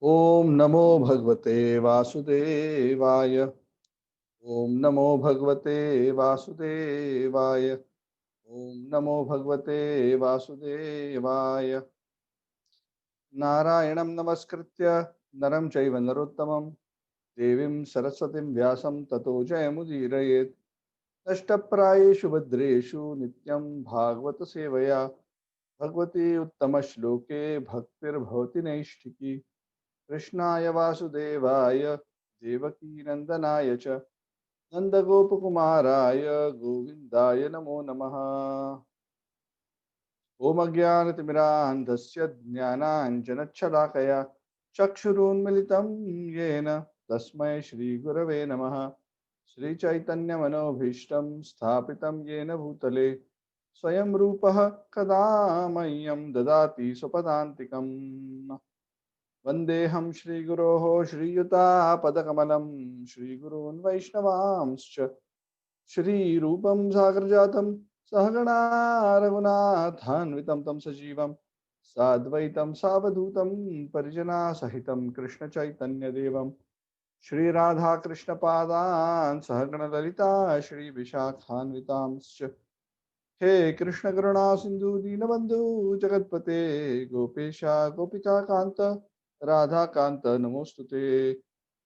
ओम नमो भगवते वासुदेवाय। ओम नमो भगवते वासुदेवाय। ओम नमो भगवते वासुदेवाय। नारायणं नमस्कृत्य नरं चैव नरोत्तमं देवीं सरस्वतीं व्यासं ततो जयमुदीरयेत्। नष्टप्रायेषु भद्रेषु नित्यं भागवत सेवया भगवती उत्तमश्लोके भक्तिर्भवति नैष्ठिकी। कृष्णाय वासुदेवाय देवकीनन्दनाय च नन्दगोपकुमाराय गोविन्दाय नमो नमः। ॐ अज्ञानतिमिरान्धस्य ज्ञानाञ्जनच्छलाकया चक्षुरुन्मिलितं येन तस्मै श्रीगुरवे नमः। श्रीचैतन्यमनोभीष्टं स्थापितं येन भूतले स्वयं रूपः कदा मह्यं ददाति स्वपदान्तिकम्। वन्देऽहं श्रीगुरोः श्रीयुतापदकमलं श्रीगुरून् वैष्णवांश्च श्रीरूपं सागरजातं सहगणा रघुनाथान्वितं तं सजीवं साद्वैतं सावधूतं परिजनासहितं कृष्णचैतन्यदेवं श्रीराधाकृष्णपादान् सहगणललिता श्रीविशाखान्वितांश्च। हे कृष्ण करुणा सिंधु दीनबंधु जगतपते गोपेशा गोपिका कांत राधा कांत नमोस्तुते।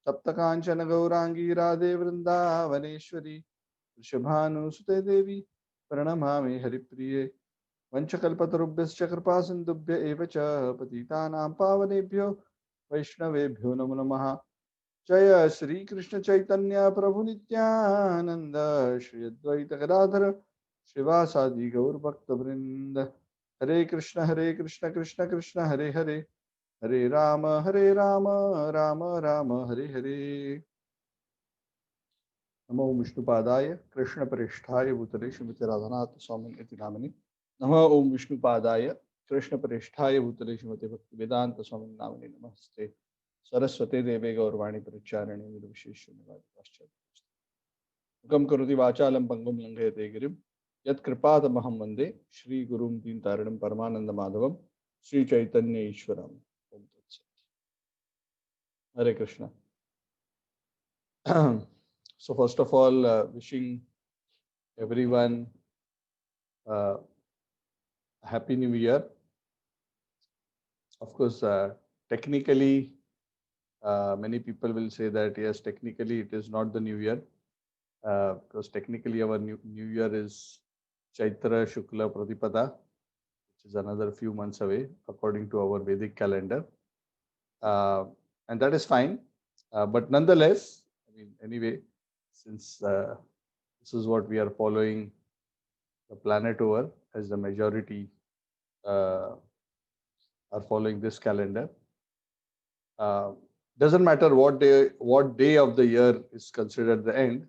सप्त कांचन गौरांगी राधे वृंदावनेश्वरी वृषभानुसुते देवी प्रणमामि हरिप्रिये। वंशकल्पतरुभ्यश्च कृपा सिन्धुभ्य एव च पतितानां पावनेभ्यो वैष्णवेभ्यो नमो नमः। जय श्री कृष्ण चैतन्य प्रभु नित्यानंद श्री अद्वैत गदाधर शिवासादि गौर भक्त वृंद। हरे कृष्ण कृष्ण कृष्ण हरे हरे हरे राम राम राम हरे हरे। नमो विष्णुपादाय कृष्ण प्रेष्ठाय भूतले श्रीमती राधानाथ स्वामी इति नामिनि। नमः ओम विष्णुपादाय कृष्ण प्रेष्ठाय भूतले श्रीमती भक्ति वेदांत स्वामी नामिनि नमस्ते। सरस्वती देवे गौरवाणी प्रचारिणे निर्विशेष मुखं करोति वाचालं पंगुं लंघयते गिरिं यत्कृपातमहं वन्दे श्रीगुरुं दीनतारिणं परमानन्दमाधवं श्रीचैतन्य ईश्वरम्। ओम तत्सत्। हरे Krishna. So first of all, wishing everyone uh, happy new year. Of course, technically, many people will say that yes, technically it is not the new year, because technically our new year is Chaitra Shukla Pratipada, which is another few months away according to our Vedic calendar. uh, and that is fine. But nonetheless, I mean, anyway, since this is what we are following the planet over, as the majority uh, are following this calendar. Uh, doesn't matter what day of the year is considered the end.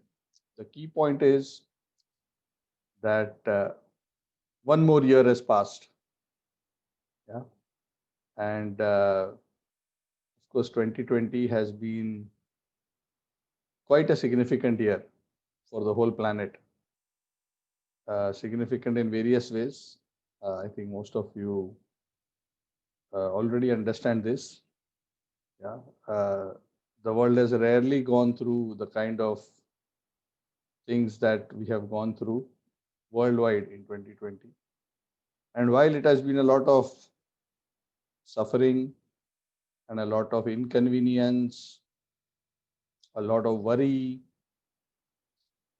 The key point is that one more year has passed. Yeah, and of course, 2020 has been quite a significant year for the whole planet. Significant in various ways. I think most of you already understand this. Yeah, the world has rarely gone through the kind of things that we have gone through worldwide in 2020. And while it has been a lot of suffering and a lot of inconvenience, a lot of worry,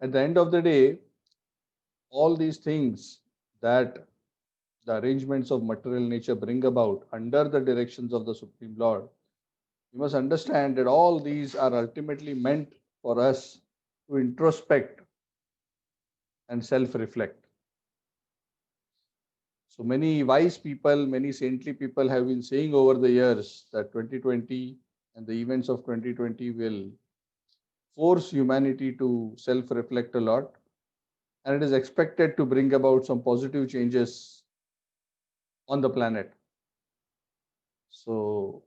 at the end of the day, all these things that the arrangements of material nature bring about under the directions of the Supreme Lord, you must understand that all these are ultimately meant for us to introspect and self reflect. So many wise people, many saintly people have been saying over the years that 2020 and the events of 2020 will force humanity to self reflect a lot, and it is expected to bring about some positive changes on the planet. So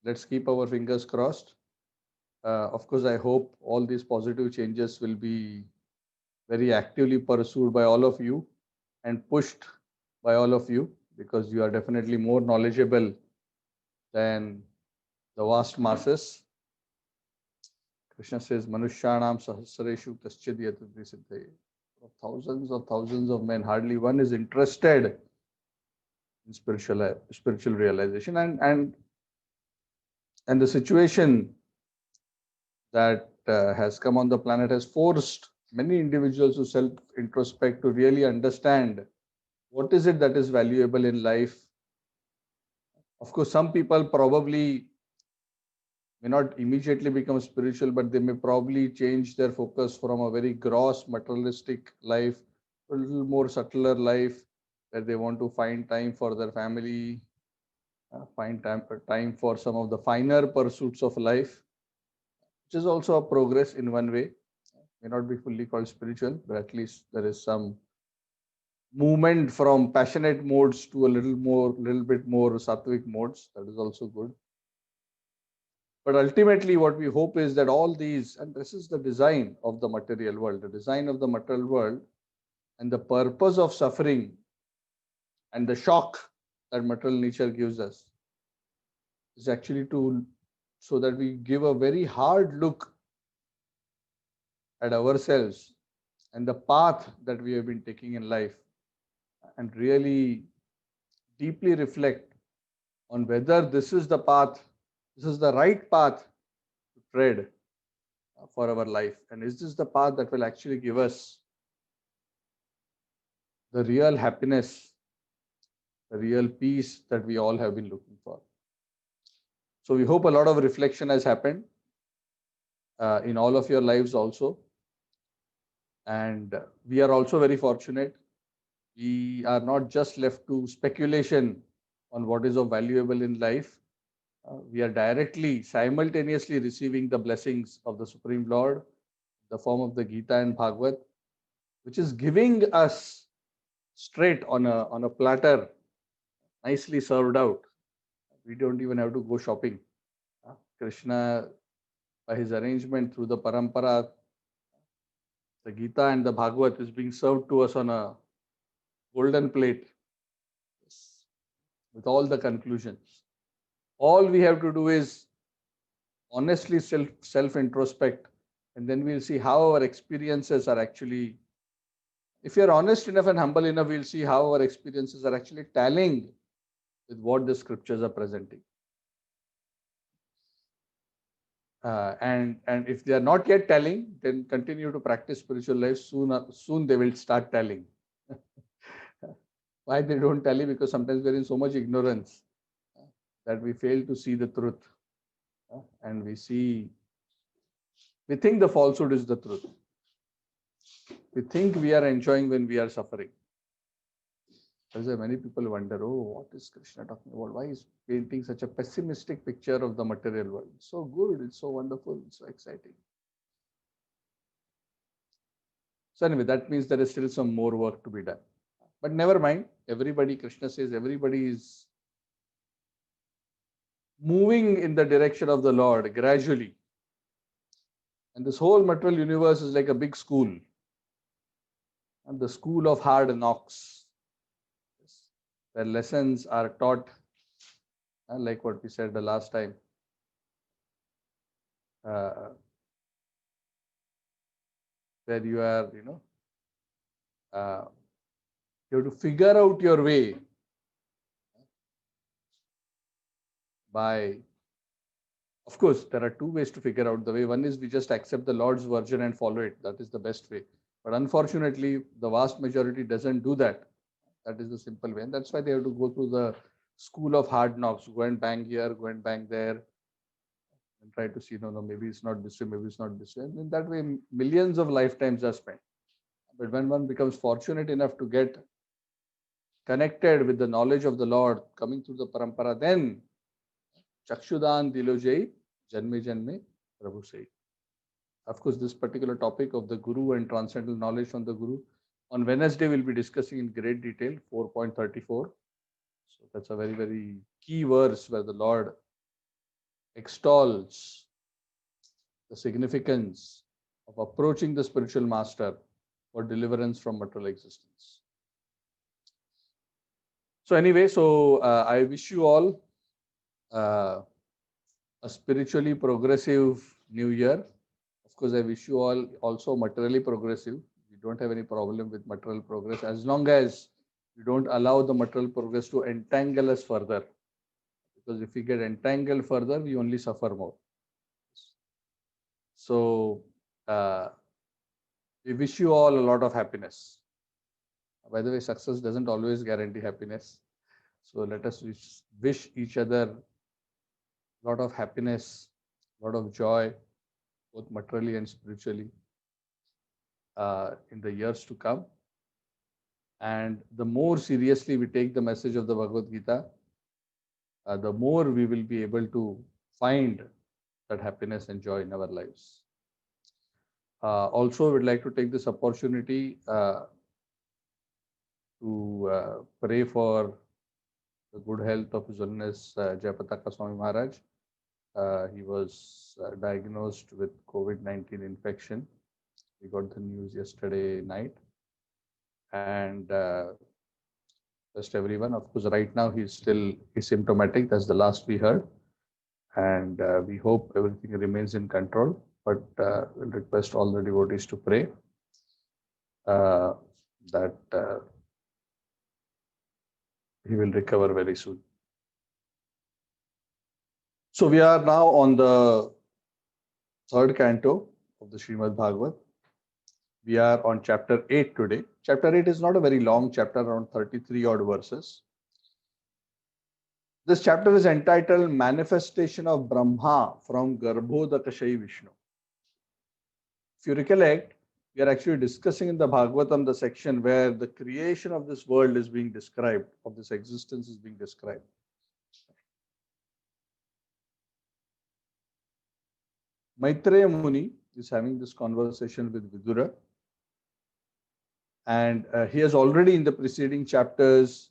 let's keep our fingers crossed. Of course, I hope all these positive changes will be very actively pursued by all of you and pushed by all of you, because you are definitely more knowledgeable than the vast masses. Krishna says, Manushyanam sahasreshu taschadhyati siddhaye. Thousands of men, hardly one is interested in spiritual realization, and the situation that has come on the planet has forced many individuals to self-introspect, to really understand what is it that is valuable in life. Of course, some people probably may not immediately become spiritual, but they may probably change their focus from a very gross materialistic life to a little more subtler life, where they want to find time for their family, find time for some of the finer pursuits of life, which is also a progress in one way. May not be fully called spiritual, but at least there is some movement from passionate modes to a little bit more sattvic modes. That is also good. But ultimately, what we hope is that all these, and this is the design of the material world, and the purpose of suffering and the shock that material nature gives us is actually so that we give a very hard look at ourselves and the path that we have been taking in life, and really deeply reflect on whether this is the right path to tread for our life, and is this the path that will actually give us the real happiness, the real peace that we all have been looking for. So we hope a lot of reflection has happened in all of your lives also, and we are also very fortunate. We are not just left to speculation on what is of valuable in life. We are directly, simultaneously receiving the blessings of the Supreme Lord in the form of the Gita and Bhagavad, which is giving us straight on a platter, nicely served out. We don't even have to go shopping. Krishna, by his arrangement through the parampara, the Gita and the Bhagavad is being served to us on a golden plate with all the conclusions. All we have to do is honestly self-introspect, and then we'll see how our experiences are actually, if you're honest enough and humble enough, we'll see how our experiences are actually tallying with what the scriptures are presenting. And if they are not yet telling, then continue to practice spiritual life. Soon they will start telling. Why they don't tell? Because sometimes we're in so much ignorance that we fail to see the truth, and we think the falsehood is the truth. We think we are enjoying when we are suffering. That's why many people wonder, oh, what is Krishna talking about? Why is painting such a pessimistic picture of the material world? It's so good, it's so wonderful, it's so exciting. So anyway, that means there is still some more work to be done. But never mind, Krishna says, everybody is moving in the direction of the Lord gradually. And this whole material universe is like a big school. And the school of hard knocks, where lessons are taught, like what we said the last time. Where you are, you have to figure out your way by, of course, there are two ways to figure out the way. One is we just accept the Lord's version and follow it. That is the best way. But unfortunately, the vast majority doesn't do that. That is the simple way. And that's why they have to go through the school of hard knocks, go and bang here, go and bang there, and try to see, no, maybe it's not this way, maybe it's not this way. And in that way, millions of lifetimes are spent. But when one becomes fortunate enough to get connected with the knowledge of the Lord coming through the parampara, then Chakshudan Dilojai Janme Janme Prabhu Sai. Of course, this particular topic of the Guru and transcendental knowledge from the Guru, on Wednesday we'll be discussing in great detail, 4.34. So that's a very, very key verse where the Lord extols the significance of approaching the spiritual master for deliverance from material existence. So anyway, I wish you all a spiritually progressive new year. Of course, I wish you all also materially progressive. We don't have any problem with material progress as long as we don't allow the material progress to entangle us further. Because if we get entangled further, we only suffer more. So, we wish you all a lot of happiness. By the way, success doesn't always guarantee happiness. So let us wish each other a lot of happiness, a lot of joy, both materially and spiritually, in the years to come. And the more seriously we take the message of the Bhagavad Gita, the more we will be able to find that happiness and joy in our lives. Also, I would like to take this opportunity to pray for the good health of His Holiness Jayapataka Swami Maharaj. He was diagnosed with COVID-19 infection. We got the news yesterday night. And just everyone, of course, right now he's still asymptomatic. That's the last we heard. And we hope everything remains in control. But we'll request all the devotees to pray that he will recover very soon. So we are now on the third canto of the Srimad Bhagavat. We are on chapter 8 today. Chapter 8 is not a very long chapter, around 33 odd verses. This chapter is entitled Manifestation of Brahma from Garbhodakashayi Vishnu. If you recollect, we are actually discussing in the Bhagavatam the section where the creation of this world is being described, of this existence is being described. Maitreya Muni is having this conversation with Vidura. And he has already in the preceding chapters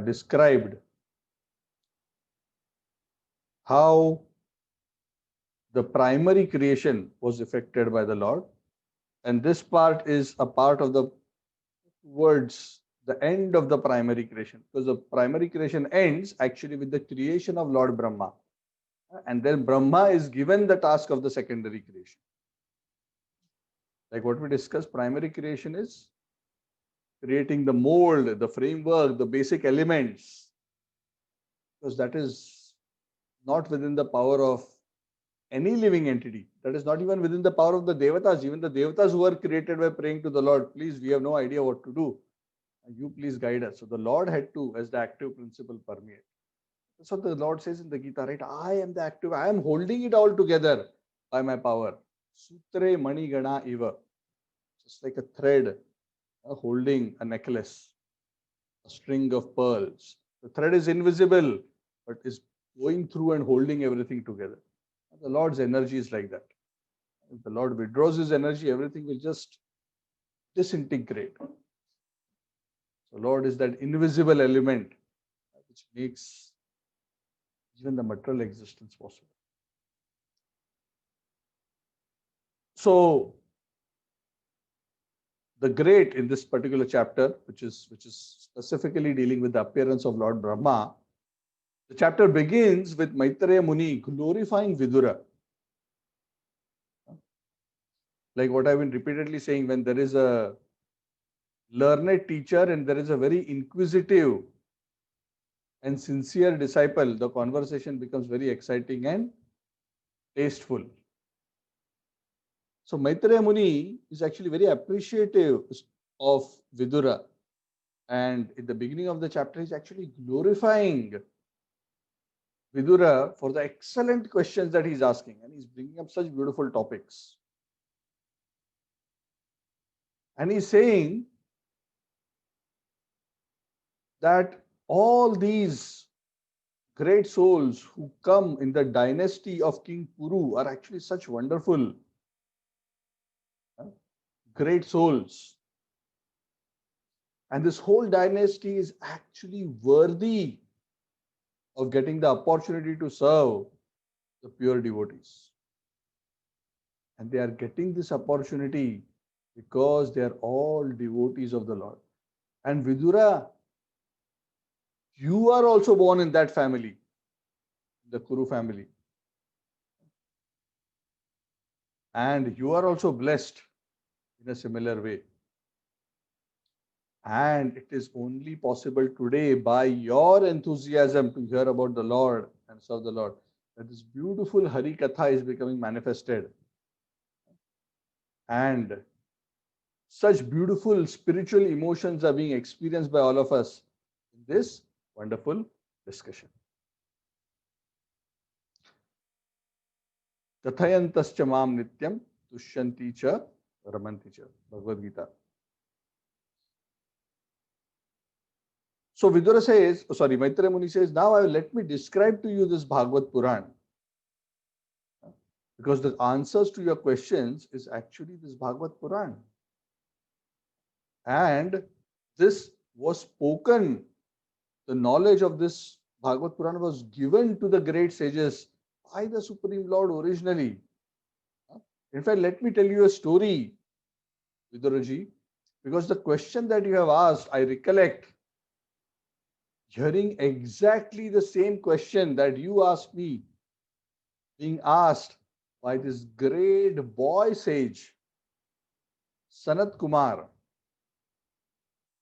described how the primary creation was effected by the Lord. And this part is a part of the words, the end of the primary creation. Because the primary creation ends actually with the creation of Lord Brahma. And then Brahma is given the task of the secondary creation. Like what we discussed, primary creation is creating the mold, the framework, the basic elements. Because that is not within the power of any living entity. That is not even within the power of the Devatas. Even the Devatas who were created were praying to the Lord, please, we have no idea what to do. You please guide us. So the Lord had to, as the active principle, permeate. That's what the Lord says in the Gita, right? I am the active. I am holding it all together by my power. Sutre mani gana eva. Just like a thread holding a necklace, a string of pearls. The thread is invisible, but is going through and holding everything together. The Lord's energy is like that. If the Lord withdraws His energy, everything will just disintegrate. So Lord is that invisible element which makes even the material existence possible. So the great in this particular chapter, which is specifically dealing with the appearance of Lord Brahma, the chapter begins with Maitreya Muni glorifying Vidura. Like what I've been repeatedly saying, when there is a learned teacher and there is a very inquisitive and sincere disciple, the conversation becomes very exciting and tasteful. So Maitreya Muni is actually very appreciative of Vidura. And in the beginning of the chapter, he's actually glorifying Vidura for the excellent questions that he's asking. And he's bringing up such beautiful topics. And he's saying that all these great souls who come in the dynasty of King Puru are actually such wonderful, great souls. And this whole dynasty is actually worthy of getting the opportunity to serve the pure devotees. And they are getting this opportunity because they are all devotees of the Lord. And Vidura, you are also born in that family, the Kuru family. And you are also blessed in a similar way. And it is only possible today by your enthusiasm to hear about the Lord and serve the Lord that this beautiful Hari Katha is becoming manifested. And such beautiful spiritual emotions are being experienced by all of us in this wonderful discussion. Kathayantascha mam nityam tushyanti cha ramanti cha. Bhagavad Gita. So Vidura says, Maitreya Muni says, now let me describe to you this Bhagavad Puran. Because the answers to your questions is actually this Bhagavad Puran. And this was spoken, the knowledge of this Bhagavad Puran was given to the great sages by the Supreme Lord originally. In fact, let me tell you a story, Viduraji, because the question that you have asked, I recollect hearing exactly the same question that you asked me, being asked by this great boy sage, Sanat Kumar.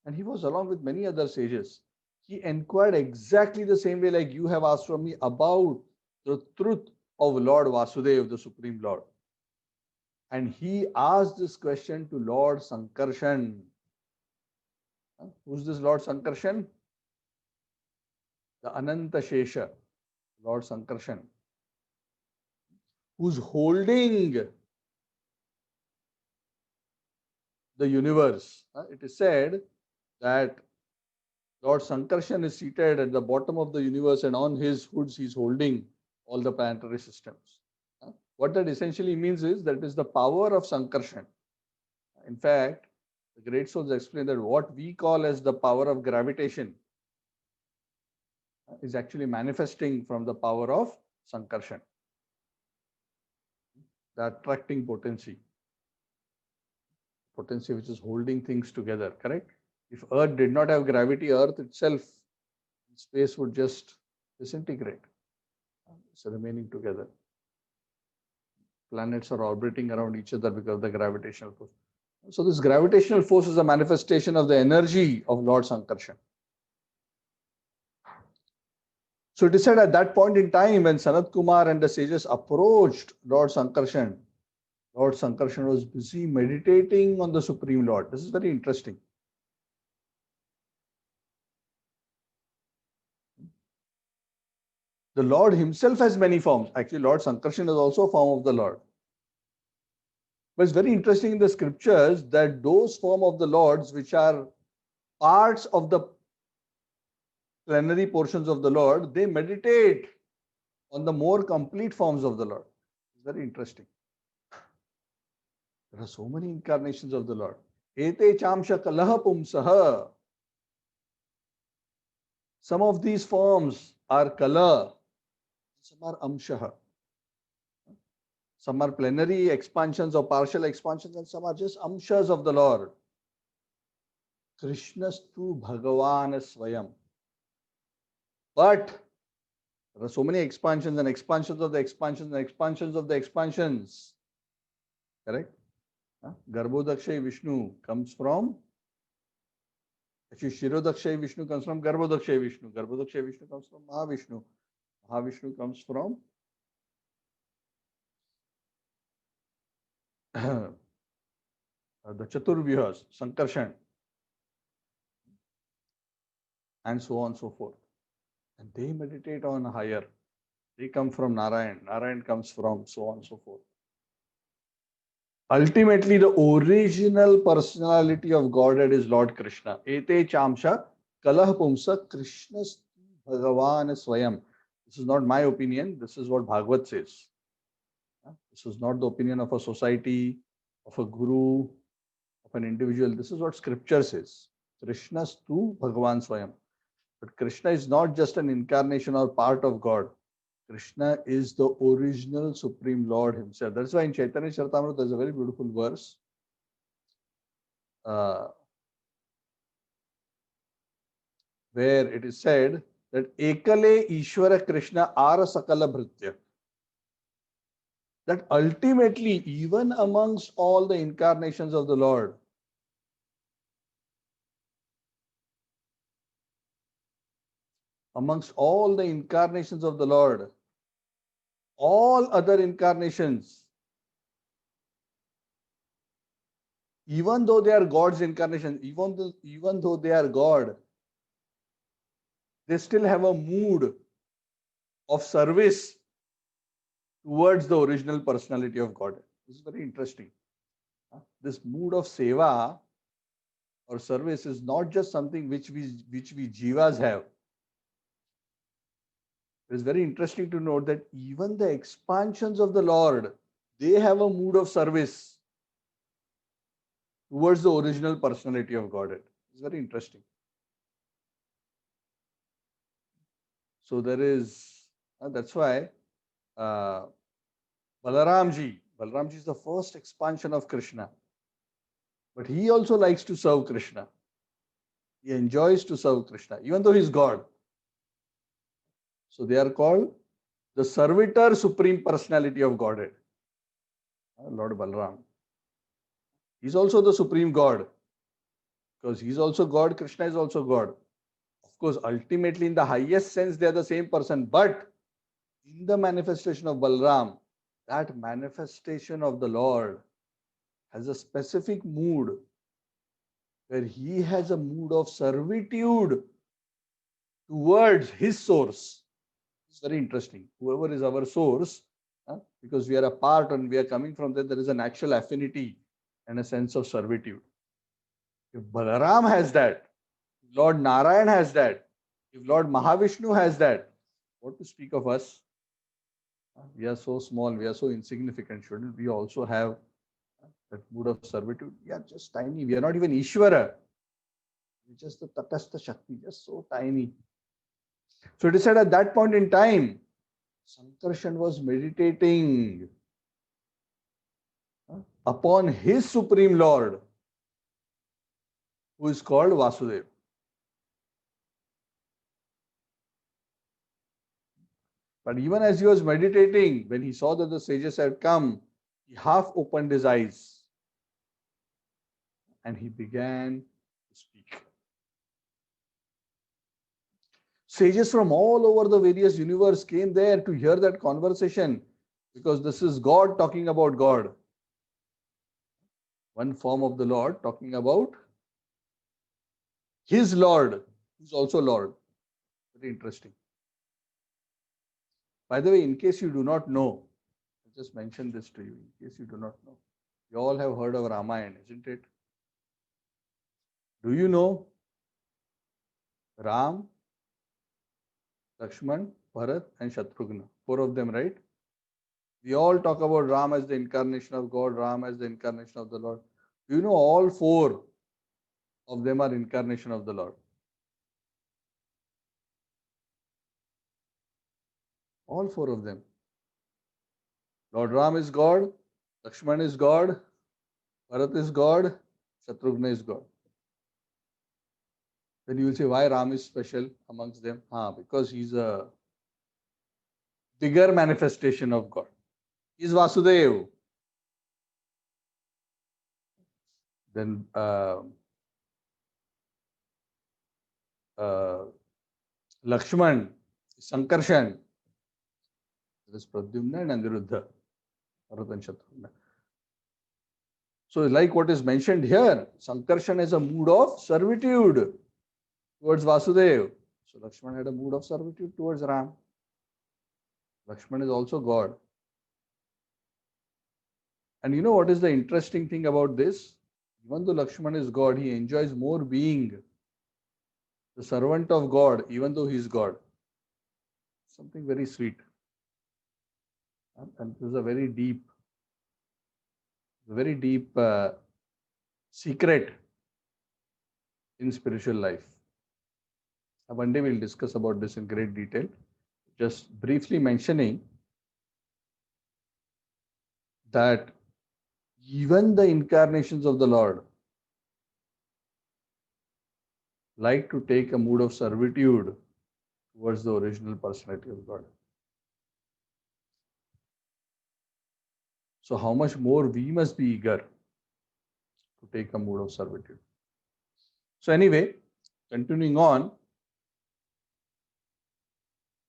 And he was along with many other sages. He inquired exactly the same way like you have asked from me about the truth of Lord Vasudev, the Supreme Lord. And he asked this question to Lord Sankarshan. Who's this Lord Sankarshan? The Ananta Shesha, Lord Sankarshan, who's holding the universe. It is said that Lord Sankarshan is seated at the bottom of the universe and on his hoods he's holding all the planetary systems. What that essentially means is that is the power of Sankarshan. In fact, the great souls explain that what we call as the power of gravitation is actually manifesting from the power of Sankarshan, the attracting potency which is holding things together, correct? If Earth did not have gravity, Earth itself, space would just disintegrate. It's remaining together. Planets are orbiting around each other because of the gravitational force. So this gravitational force is a manifestation of the energy of Lord Sankarshan. So it is said at that point in time when Sanat Kumar and the sages approached Lord Sankarshan was busy meditating on the Supreme Lord. This is very interesting. The Lord himself has many forms. Actually, Lord Sankarshan is also a form of the Lord. But it's very interesting in the scriptures that those forms of the Lords which are parts of the plenary portions of the Lord, they meditate on the more complete forms of the Lord. It's very interesting. There are so many incarnations of the Lord. Ete chamsha kalaha pumsaha. Some of these forms are kala, some are amshaha. Some are plenary expansions or partial expansions, and some are just amshas of the Lord. Krishnastu Bhagavan Swayam. But there are so many expansions and expansions of the expansions and expansions of the expansions. Correct? Garbhodakshay Vishnu comes from, actually Shirodakshay Vishnu comes from Garbhodakshay Vishnu. Garbhodakshay Vishnu comes from Mahavishnu. Mahavishnu comes from the Chaturvyas, Sankarshan, and so on and so forth. And they meditate on higher. They come from Narayan. Narayan comes from so on and so forth. Ultimately, the original personality of Godhead is Lord Krishna. Ete chamsha kalah pumsa Krishna Bhagavan Swayam. This is not my opinion. This is what Bhagavad says. This is not the opinion of a society, of a guru, of an individual. This is what scripture says. Krishna tu Bhagavan Swayam. But Krishna is not just an incarnation or part of God. Krishna is the original Supreme Lord himself. That's why in Chaitanya Charitamrita there's a very beautiful verse. Where it is said that Ekale Ishvara Krishna Ara Sakala Bhritya. that ultimately, even amongst all the incarnations of the Lord, amongst all the incarnations of the Lord, all other incarnations, even though they are God's incarnation, even though they are God, they still have a mood of service towards the original personality of God. This is very interesting. This mood of seva or service is not just something which we jivas have. It is very interesting to note that even the expansions of the Lord, they have a mood of service towards the original personality of Godhead. It's very interesting. So there is, that's why Balaramji is the first expansion of Krishna. But he also likes to serve Krishna. He enjoys to serve Krishna, even though he's God. So they are called the servitor supreme personality of Godhead, Lord Balaram. He's also the supreme God. Because he's also God, Krishna is also God. Of course, ultimately, in the highest sense, they are the same person. But in the manifestation of Balaram, that manifestation of the Lord has a specific mood where he has a mood of servitude towards his source. It's very interesting. Whoever is our source, because we are a part and we are coming from there is an actual affinity and a sense of servitude. If Balaram has that, if Lord Narayan has that, if Lord Mahavishnu has that, what to speak of us? We are so small, we are so insignificant. Shouldn't we also have that mood of servitude? We are just tiny. We are not even Ishvara. We're just the Tatastha Shakti, just so tiny. So it is said at that point in time, Sankarshan was meditating upon his Supreme Lord, who is called Vasudeva. But even as he was meditating, when he saw that the sages had come, he half opened his eyes and he began to speak. Sages from all over the various universe came there to hear that conversation, because this is God talking about God. One form of the Lord talking about his Lord, who's also Lord. Very interesting. By the way, in case you do not know, I'll just mention this to you, in case you do not know. You all have heard of Ramayana, isn't it? Do you know Ram, Lakshman, Bharat, and Shatrughna? 4 of them, right? We all talk about Ram as the incarnation of God, Ram as the incarnation of the Lord. Do you know all 4 of them are incarnation of the Lord? All 4 of them. Lord Ram is God, Lakshman is God, Bharat is God, Shatrughna is God. Then you will say, why Ram is special amongst them? Because he's a bigger manifestation of God. He's Vasudeva. Then Lakshman, Sankarshan, there is Pradyumna and Aniruddha, Bharat and Shatrughna. So like what is mentioned here, Sankarshan has a mood of servitude towards Vasudeva. So Lakshman had a mood of servitude towards Ram. Lakshman is also God. And you know what is the interesting thing about this? Even though Lakshman is God, he enjoys more being the servant of God, even though he is God. Something very sweet. And this is a very deep secret in spiritual life. One day we'll discuss about this in great detail. Just briefly mentioning that even the incarnations of the Lord like to take a mood of servitude towards the original personality of God. So how much more we must be eager to take a mood of servitude. So anyway, continuing on,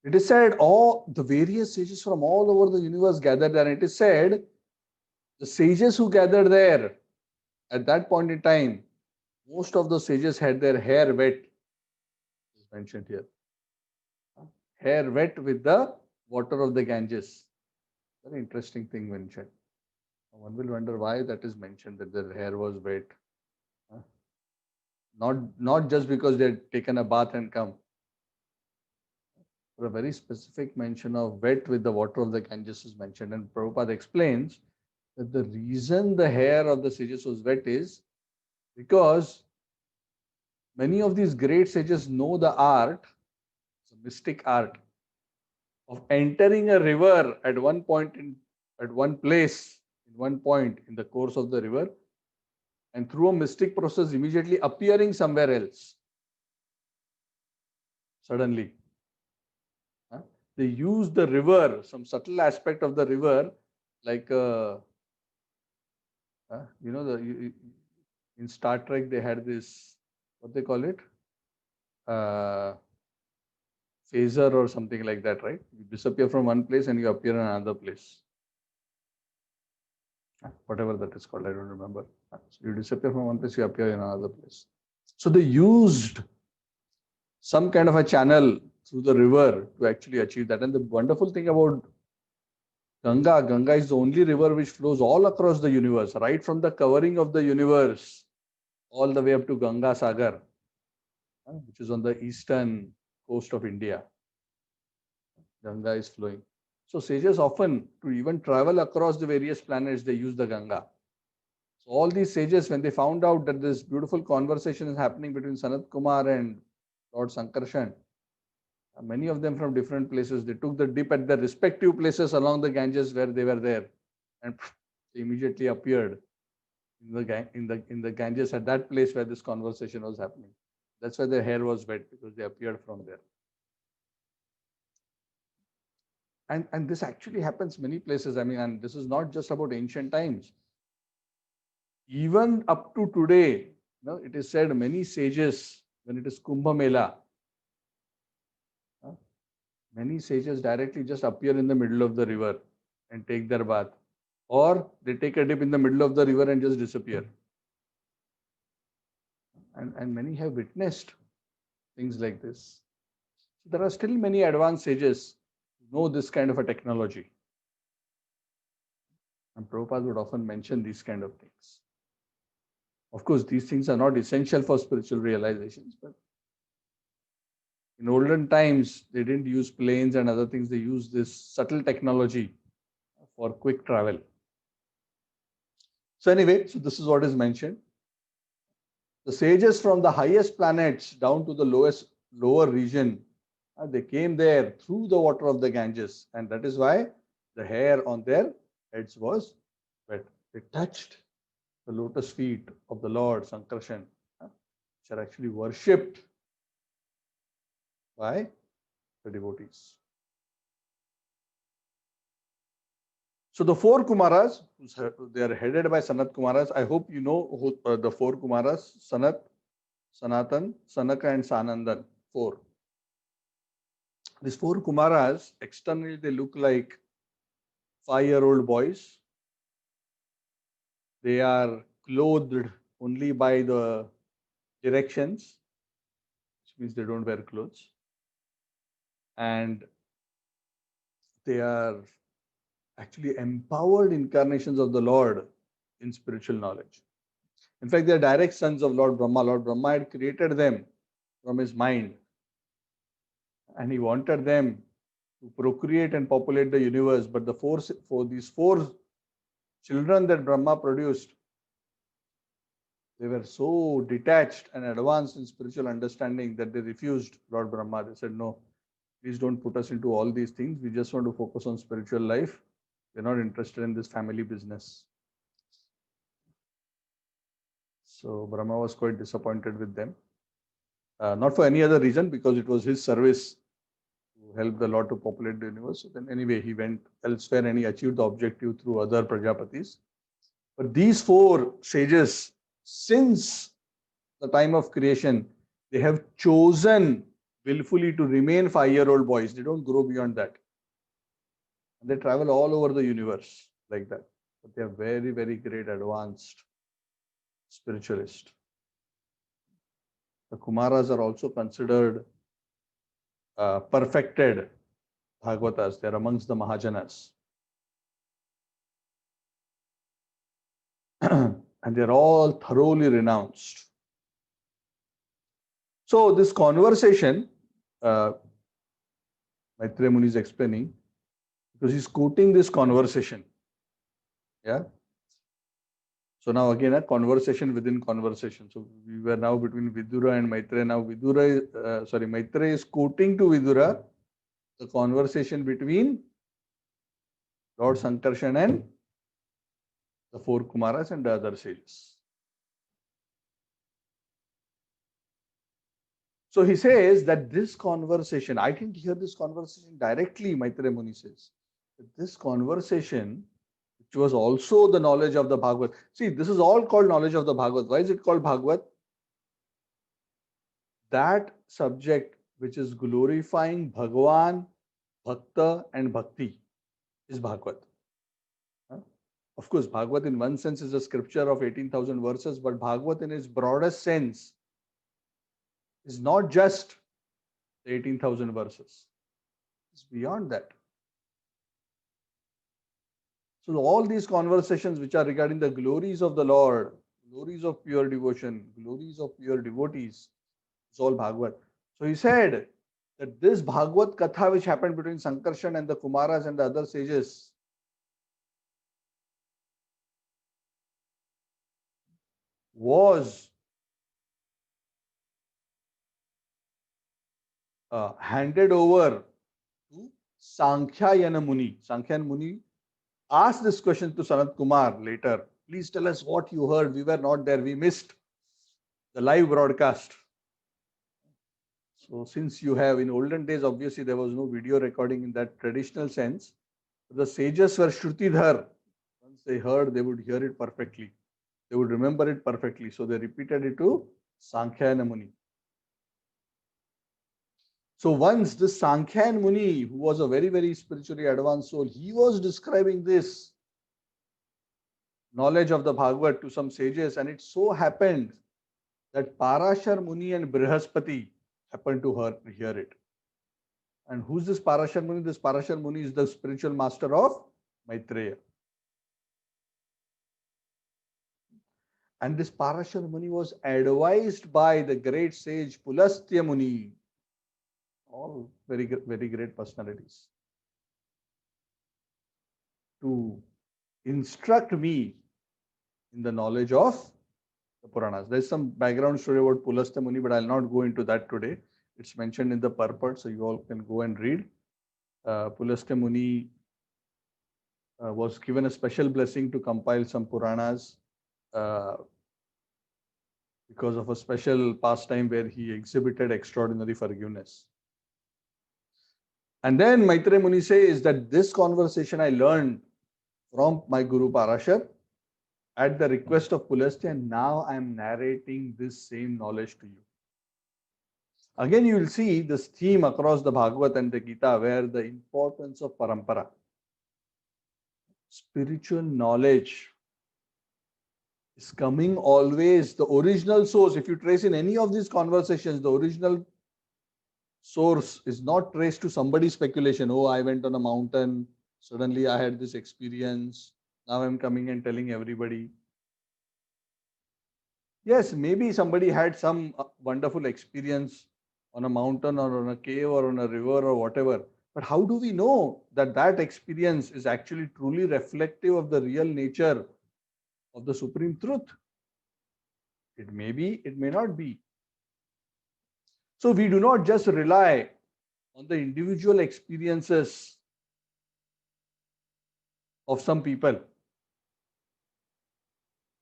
it is said all the various sages from all over the universe gathered there. And it is said the sages who gathered there at that point in time, most of those sages had their hair wet, is mentioned here. Hair wet with the water of the Ganges. Very interesting thing mentioned. One will wonder why that is mentioned, that their hair was wet. Not just because they had taken a bath and come. For a very specific mention of wet with the water of the Ganges is mentioned. And Prabhupada explains that the reason the hair of the sages was wet is because many of these great sages know the art, the mystic art, of entering a river at one point at one place, in one point in the course of the river, and through a mystic process immediately appearing somewhere else. Suddenly. They use the river, some subtle aspect of the river, like in Star Trek they had this, what they call it, phaser or something like that, right? You disappear from one place and you appear in another place. Whatever that is called, I don't remember. So you disappear from one place, you appear in another place. So they used some kind of a channel through the river to actually achieve that. And the wonderful thing about Ganga is the only river which flows all across the universe, right from the covering of the universe, all the way up to Ganga Sagar, which is on the eastern coast of India. Ganga is flowing. So sages often, to even travel across the various planets, they use the Ganga. So all these sages, when they found out that this beautiful conversation is happening between Sanat Kumar and Lord Sankarshan, many of them from different places, they took the dip at their respective places along the Ganges where they were there, and they immediately appeared in the Ganges at that place where this conversation was happening. That's why their hair was wet, because they appeared from there. And this actually happens many places. I mean, and this is not just about ancient times. Even up to today, it is said many sages, when it is Kumbh Mela, many sages directly just appear in the middle of the river and take their bath. Or they take a dip in the middle of the river and just disappear. And many have witnessed things like this. So there are still many advanced sages who know this kind of a technology. And Prabhupada would often mention these kind of things. Of course, these things are not essential for spiritual realizations, but in olden times, they didn't use planes and other things. They used this subtle technology for quick travel. So anyway, so this is what is mentioned. The sages from the highest planets down to the lower region, they came there through the water of the Ganges, and that is why the hair on their heads was wet. They touched the lotus feet of the Lord Sankarshan, which are actually worshipped by the devotees. So the four Kumaras, they are headed by Sanat Kumaras. I hope you know who, the four Kumaras: Sanat, Sanatan, Sanaka, and Sanandan. Four. These four Kumaras, externally they look like 5-year-old boys. They are clothed only by the directions, which means they don't wear clothes. And they are actually empowered incarnations of the Lord in spiritual knowledge. In fact, they are direct sons of Lord Brahma. Lord Brahma had created them from his mind, and he wanted them to procreate and populate the universe. But these four children that Brahma produced, they were so detached and advanced in spiritual understanding that they refused Lord Brahma. They said, no, please don't put us into all these things. We just want to focus on spiritual life. We're not interested in this family business. So Brahma was quite disappointed with them. Not for any other reason, because it was his service to help the Lord to populate the universe. So then anyway, he went elsewhere and he achieved the objective through other Prajapatis. But these four sages, since the time of creation, they have chosen willfully to remain 5-year-old boys. They don't grow beyond that. And they travel all over the universe like that. But they are very, very great advanced spiritualists. The Kumaras are also considered perfected Bhagavatas. They are amongst the Mahajanas. And they are all thoroughly renounced. So this conversation, Maitreya Muni is explaining, because he's quoting this conversation. Yeah. So now again a conversation within conversation. So we were now between Vidura and Maitreya. Now Maitreya is quoting to Vidura the conversation between Lord Sankarshan and the four Kumaras and the other sages. So he says that this conversation, I didn't hear this conversation directly, Maitreya Muni says. This conversation, which was also the knowledge of the Bhagavad. See, this is all called knowledge of the Bhagavad. Why is it called Bhagavad? That subject which is glorifying Bhagavan, Bhakta and Bhakti is Bhagavad. Of course, Bhagavad in one sense is a scripture of 18,000 verses, but Bhagavad in its broadest sense is not just the 18,000 verses. It's beyond that. So all these conversations which are regarding the glories of the Lord, glories of pure devotion, glories of pure devotees, it's all Bhagavad. So he said that this Bhagavad Katha which happened between Sankarshan and the Kumaras and the other sages was handed over to Sankhyayana Muni. Sankhyayana Muni asked this question to Sanat Kumar later. Please tell us what you heard. We were not there. We missed the live broadcast. So since you have, in olden days, obviously there was no video recording in that traditional sense. The sages were Shrutidhar. Once they heard, they would hear it perfectly. They would remember it perfectly. So they repeated it to Sankhya Muni. So once this Sankhya Muni, who was a very, very spiritually advanced soul, he was describing this knowledge of the Bhagavad to some sages, and it so happened that Parashar Muni and Brihaspati happened to hear it. And who's this Parashar Muni? This Parashar Muni is the spiritual master of Maitreya. And this Parashar Muni was advised by the great sage Pulastya Muni. All very, very great personalities. To instruct me in the knowledge of the Puranas. There's some background story about Pulastya Muni, but I'll not go into that today. It's mentioned in the purport, so you all can go and read. Pulastya Muni was given a special blessing to compile some Puranas because of a special pastime where he exhibited extraordinary forgiveness. And then Maitreya Muni says that this conversation I learned from my Guru Parashar at the request of Pulastya, and now I am narrating this same knowledge to you. Again, you will see this theme across the Bhagavad and the Gita, where the importance of parampara, spiritual knowledge, is coming always. The original source, if you trace in any of these conversations, the original source is not traced to somebody's speculation. Oh, I went on a mountain, suddenly I had this experience, now I'm coming and telling everybody. Yes, maybe somebody had some wonderful experience on a mountain or on a cave or on a river or whatever. But how do we know that that experience is actually truly reflective of the real nature of the supreme truth? It may be, it may not be. So we do not just rely on the individual experiences of some people.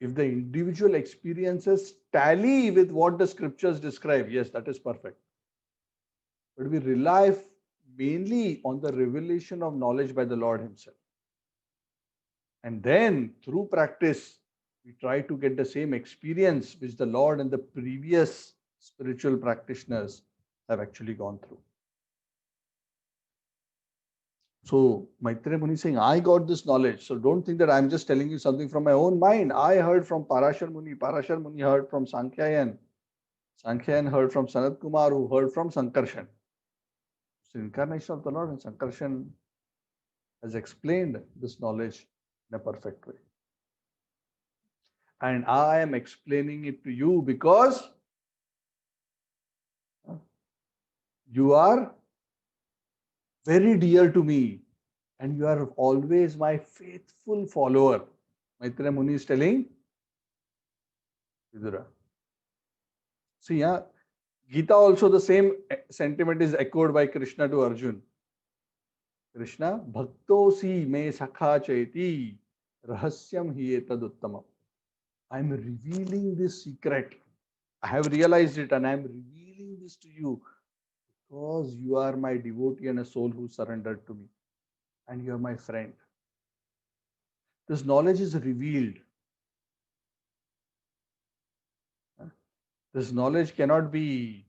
If the individual experiences tally with what the scriptures describe, yes, that is perfect. But we rely mainly on the revelation of knowledge by the Lord Himself. And then through practice, we try to get the same experience which the Lord and the previous spiritual practitioners have actually gone through. So Maitreya Muni is saying, I got this knowledge. So don't think that I'm just telling you something from my own mind. I heard from Parashar Muni. Parashar Muni heard from Sankhyayan. Sankhyayan heard from Sanat Kumar, who heard from Sankarshan. It's the incarnation of the Lord, and Sankarshan has explained this knowledge in a perfect way. And I am explaining it to you because you are very dear to me and you are always my faithful follower. Maitreya Muni is telling Vidura. See, yeah, Gita also the same sentiment is echoed by Krishna to Arjun. Krishna, Bhaktosi me sakha chaiti rahasyam hi etad uttamam. I am revealing this secret. I have realized it and I am revealing this to you because you are my devotee and a soul who surrendered to me. And you are my friend. This knowledge is revealed. This knowledge cannot be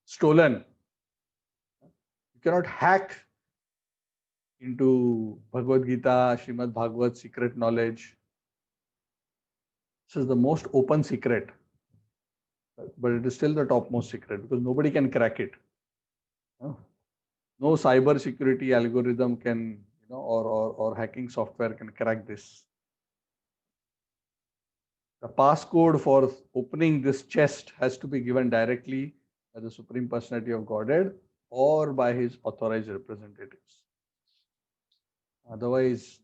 stolen. You cannot hack into Bhagavad Gita, Srimad Bhagavad secret knowledge. This is the most open secret. But it is still the topmost secret because nobody can crack it. No cyber security algorithm can, or hacking software can crack this. The passcode for opening this chest has to be given directly by the Supreme Personality of Godhead or by his authorized representatives. Otherwise,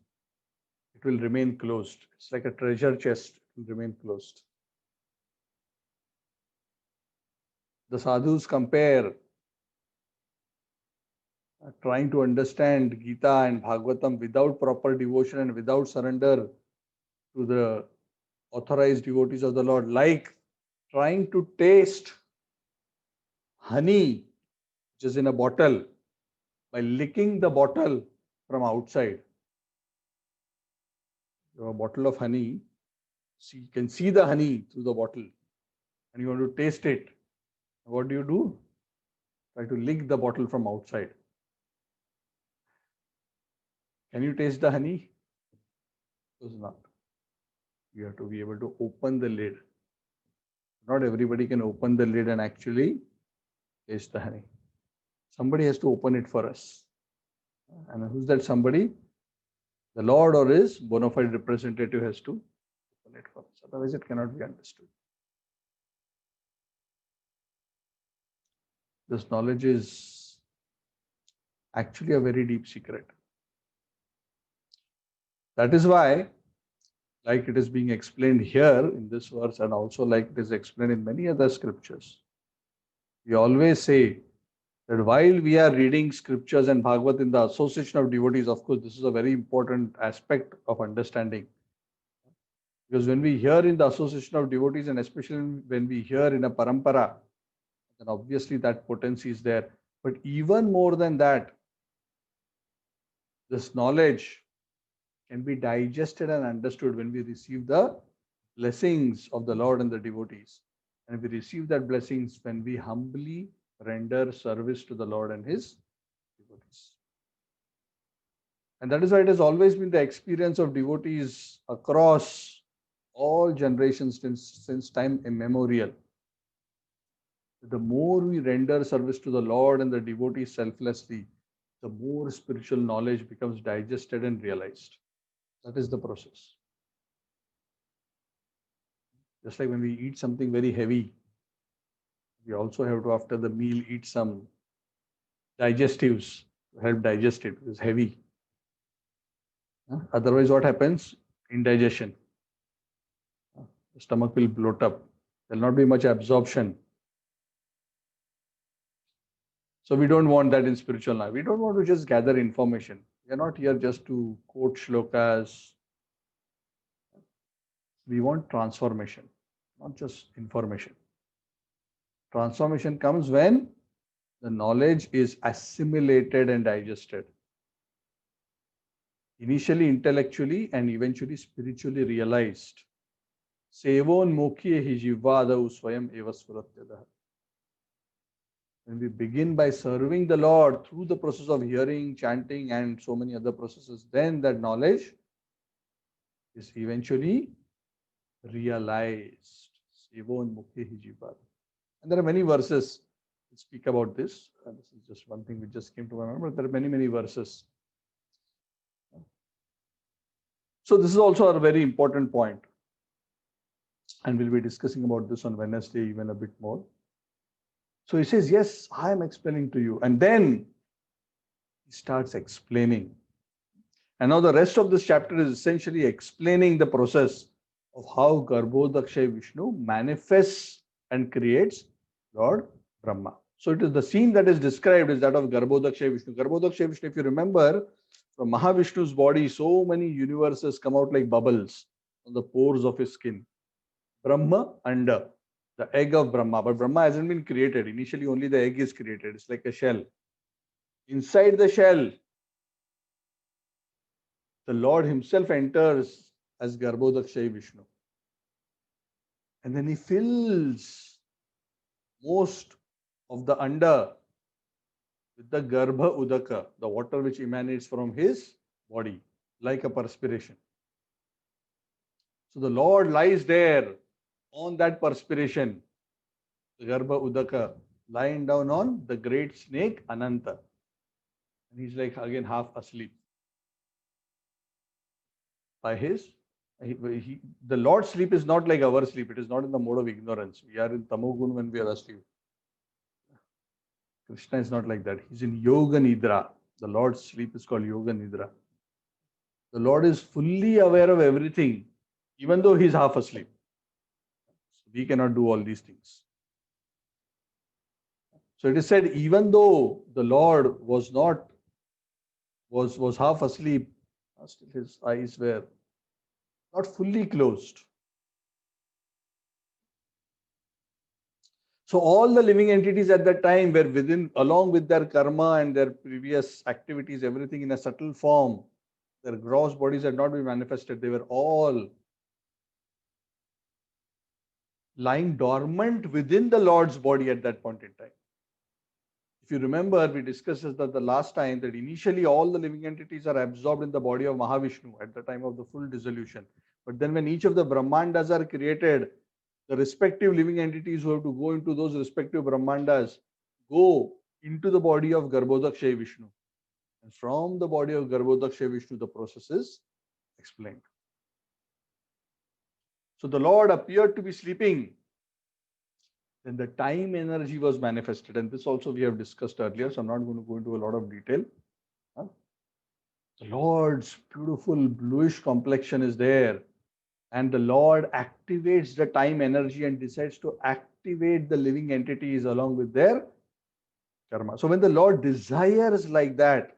it will remain closed. It's like a treasure chest, it will remain closed. The sadhus compare trying to understand Gita and Bhagavatam without proper devotion and without surrender to the authorized devotees of the Lord, like trying to taste honey which is in a bottle by licking the bottle from outside. You have a bottle of honey, so you can see the honey through the bottle and you want to taste it. What do? Try to lick the bottle from outside. Can you taste the honey? It does not. You have to be able to open the lid. Not everybody can open the lid and actually taste the honey. Somebody has to open it for us. And who's that somebody? The Lord or his bona fide representative has to open it for us. Otherwise, it cannot be understood. This knowledge is actually a very deep secret. That is why, like it is being explained here in this verse and also like it is explained in many other scriptures, we always say that while we are reading scriptures and Bhagavad in the association of devotees, of course, this is a very important aspect of understanding. Because when we hear in the association of devotees and especially when we hear in a parampara, then obviously that potency is there. But even more than that, this knowledge can be digested and understood when we receive the blessings of the Lord and the devotees. And we receive that blessings when we humbly render service to the Lord and his devotees. And that is why it has always been the experience of devotees across all generations since time immemorial. The more we render service to the Lord and the devotees selflessly, the more spiritual knowledge becomes digested and realized. That is the process. Just like when we eat something very heavy, we also have to, after the meal, eat some digestives to help digest it. It's heavy. Otherwise, what happens? Indigestion. The stomach will bloat up. There will not be much absorption. So we don't want that in spiritual life. We don't want to just gather information. We are not here just to quote shlokas. We want transformation, not just information. Transformation comes when the knowledge is assimilated and digested. Initially intellectually and eventually spiritually realized. Sevon mokhiye hi jivvadahu swayam eva sfuratyadaha. When we begin by serving the Lord through the process of hearing, chanting, and so many other processes, then that knowledge is eventually realized. Sevon mokhiye hi jivvadahu. And there are many verses that speak about this. This is just one thing which just came to my mind, but there are many, many verses. So this is also a very important point. And we'll be discussing about this on Wednesday even a bit more. So he says, yes, I am explaining to you. And then he starts explaining. And now the rest of this chapter is essentially explaining the process of how Garbhodakshay Vishnu manifests and creates Lord Brahma. So it is the scene that is described is that of Garbhodakshay Vishnu. Garbhodakshay Vishnu, if you remember, from Mahavishnu's body, so many universes come out like bubbles on the pores of his skin. Brahma under, the egg of Brahma. But Brahma hasn't been created. Initially, only the egg is created. It's like a shell. Inside the shell, the Lord himself enters as Garbhodakshay Vishnu. And then he fills most of the under with the Garbha Udaka, the water which emanates from his body, like a perspiration. So the Lord lies there on that perspiration, the Garbha Udaka, lying down on the great snake Ananta. And he's like again half asleep. By his, the Lord's sleep is not like our sleep. It is not in the mode of ignorance. We are in Tamogun when we are asleep. Krishna is not like that. He's in Yoga Nidra. The Lord's sleep is called Yoga Nidra. The Lord is fully aware of everything, even though he's half asleep. So we cannot do all these things. So it is said, even though the Lord was half asleep, still his eyes were not fully closed. So all the living entities at that time were within, along with their karma and their previous activities, everything in a subtle form. Their gross bodies had not been manifested. They were all lying dormant within the Lord's body at that point in time. If you remember, we discussed that the last time that initially all the living entities are absorbed in the body of Mahavishnu at the time of the full dissolution. But then when each of the Brahmandas are created, the respective living entities who have to go into those respective Brahmandas go into the body of Garbhodakshay Vishnu. And from the body of Garbhodakshay Vishnu, the process is explained. So the Lord appeared to be sleeping. Then the time energy was manifested. And this also we have discussed earlier, so I'm not going to go into a lot of detail. The Lord's beautiful bluish complexion is there. And the Lord activates the time energy and decides to activate the living entities along with their karma. So when the Lord desires like that,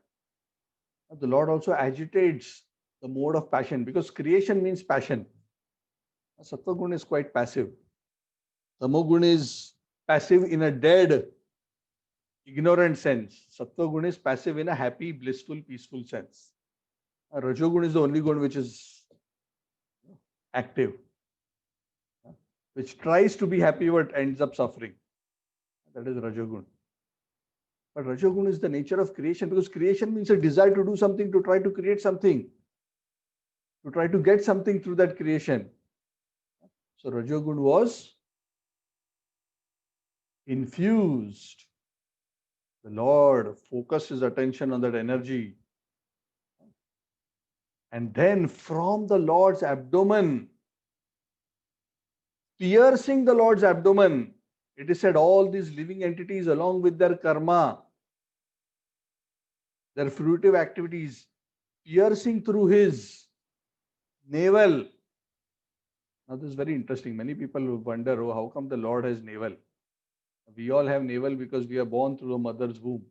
the Lord also agitates the mode of passion, because creation means passion. Sattva Guna is quite passive. Tamoguna is passive in a dead, ignorant sense. Sattva Guna is passive in a happy, blissful, peaceful sense. Rajoguna is the only guna which is active, which tries to be happy but ends up suffering. That is Rajoguna. But Rajoguna is the nature of creation, because creation means a desire to do something, to try to create something, to try to get something through that creation. So Rajoguna was infused. The Lord focused his attention on that energy. And then from the Lord's abdomen, piercing the Lord's abdomen, it is said all these living entities along with their karma, their fruitive activities, piercing through his navel. Now this is very interesting. Many people wonder, oh, how come the Lord has navel? We all have navel because we are born through a mother's womb.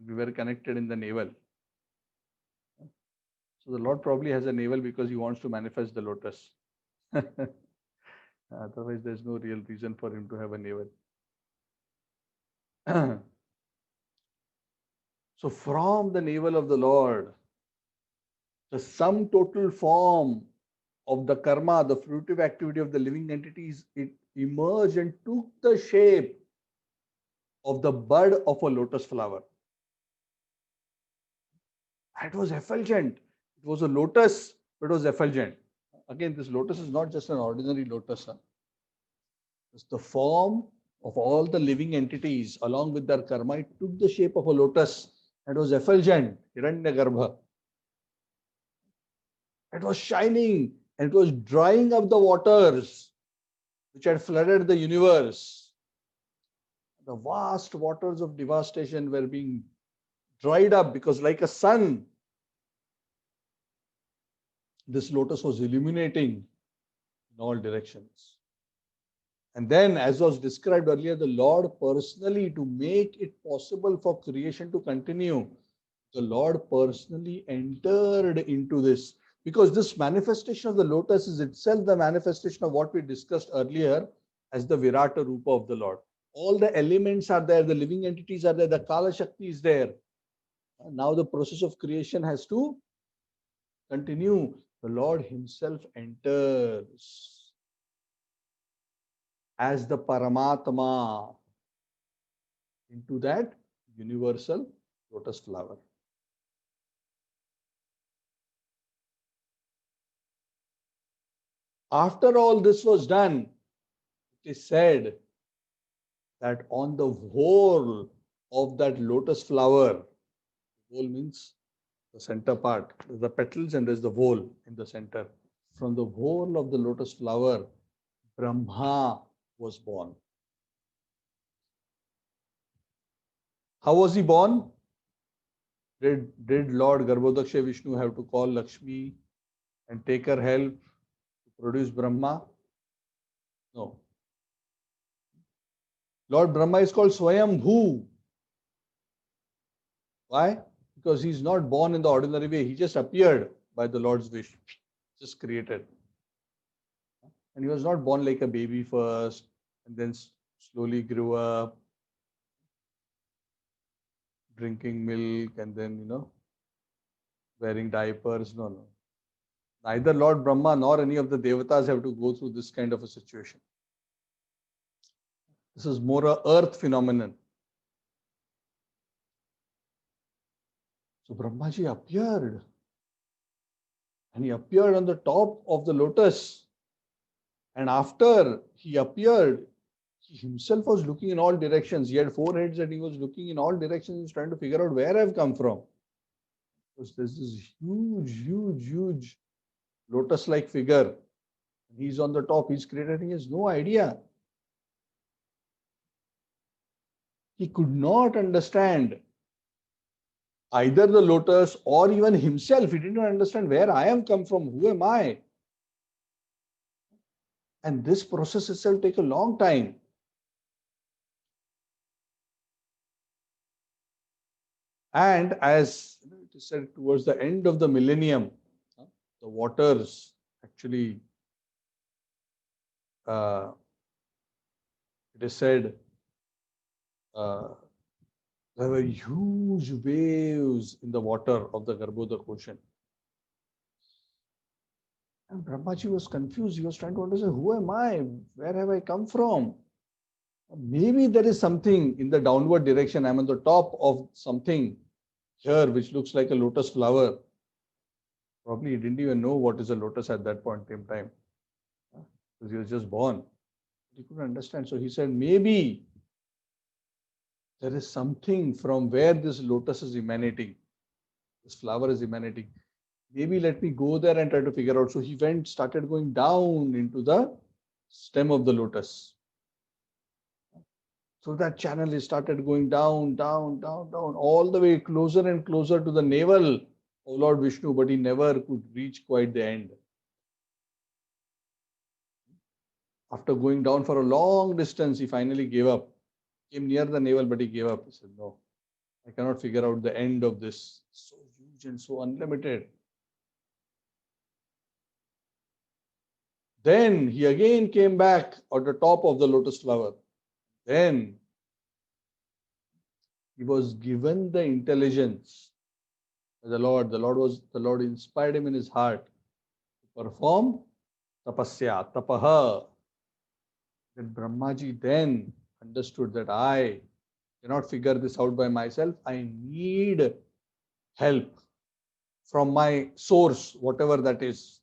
We were connected in the navel. So the Lord probably has a navel because he wants to manifest the lotus. Otherwise, there's no real reason for him to have a navel. So from the navel of the Lord, the sum total form of the karma, the fruitive activity of the living entities, it emerged and took the shape of the bud of a lotus flower. It was effulgent. It was a lotus, but it was effulgent. Again, this lotus is not just an ordinary lotus. It's the form of all the living entities along with their karma. It took the shape of a lotus. It was effulgent, Hiranyagarbha. It was shining and it was drying up the waters which had flooded the universe. The vast waters of devastation were being dried up because, like a sun, this lotus was illuminating in all directions. And then, as was described earlier, the Lord personally, to make it possible for creation to continue, the Lord personally entered into this. Because this manifestation of the lotus is itself the manifestation of what we discussed earlier as the Virata Rupa of the Lord. All the elements are there, the living entities are there, the Kala Shakti is there. Now the process of creation has to continue. The Lord Himself enters as the Paramatma into that universal lotus flower. After all this was done, it is said that on the whole of that lotus flower, whole means the center part, there's the petals and there's the whole in the center. From the whole of the lotus flower, Brahma was born. How was he born? Did Lord Garbhodaksha Vishnu have to call Lakshmi and take her help to produce Brahma? No. Lord Brahma is called Swayambhu. Why? Because he's not born in the ordinary way. He just appeared by the Lord's wish, just created. And he was not born like a baby first and then slowly grew up, drinking milk and then, wearing diapers. No, no. Neither Lord Brahma nor any of the devatas have to go through this kind of a situation. This is more a earth phenomenon. So Brahmaji appeared. And he appeared on the top of the lotus. And after he appeared, he himself was looking in all directions. He had 4 heads and he was looking in all directions. He was trying to figure out where I've come from. Because there's this huge lotus-like figure. He's on the top. He's created. He has no idea. He could not understand either the lotus or even himself. He did not understand where I am come from. Who am I? And this process itself takes a long time. And as it is said, towards the end of the millennium, the waters actually, it is said, there were huge waves in the water of the Garbhodak ocean. And Brahmaji was confused. He was trying to understand, who am I? Where have I come from? Maybe there is something in the downward direction. I'm on the top of something here which looks like a lotus flower. Probably he didn't even know what is a lotus at that point in time. Because he was just born. He couldn't understand. So he said, maybe there is something from where this lotus is emanating. This flower is emanating. Maybe let me go there and try to figure out. So he started going down into the stem of the lotus. So that channel, he started going down, all the way closer and closer to the navel of Lord Vishnu, but he never could reach quite the end. After going down for a long distance, he finally gave up. Came near the navel, but he gave up. He said, no, I cannot figure out the end of this. So huge and so unlimited. Then he again came back at the top of the lotus flower. Then He was given the intelligence. The Lord inspired him in his heart to perform tapasya, tapaha. That Brahmaji then understood that I cannot figure this out by myself. I need help from my source, whatever that is.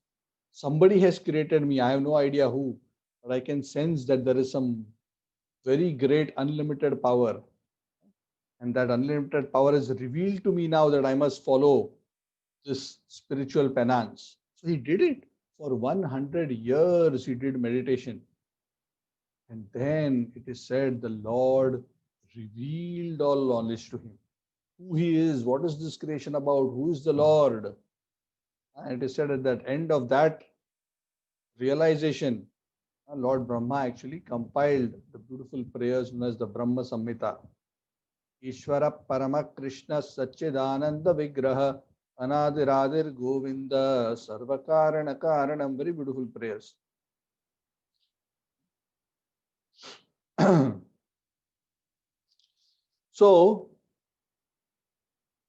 Somebody has created me. I have no idea who, but I can sense that there is some very great unlimited power. And that unlimited power is revealed to me now that I must follow this spiritual penance. So he did it. For 100 years, he did meditation. And then it is said the Lord revealed all knowledge to him. Who he is, what is this creation about, who is the Lord? And it is said at that end of that realization, Lord Brahma actually compiled the beautiful prayers known as the Brahma Samhita. Ishvara Parama Krishna Satchidananda Vigraha Anadiradir Govinda Sarvakarana Karanam. Very beautiful prayers. So,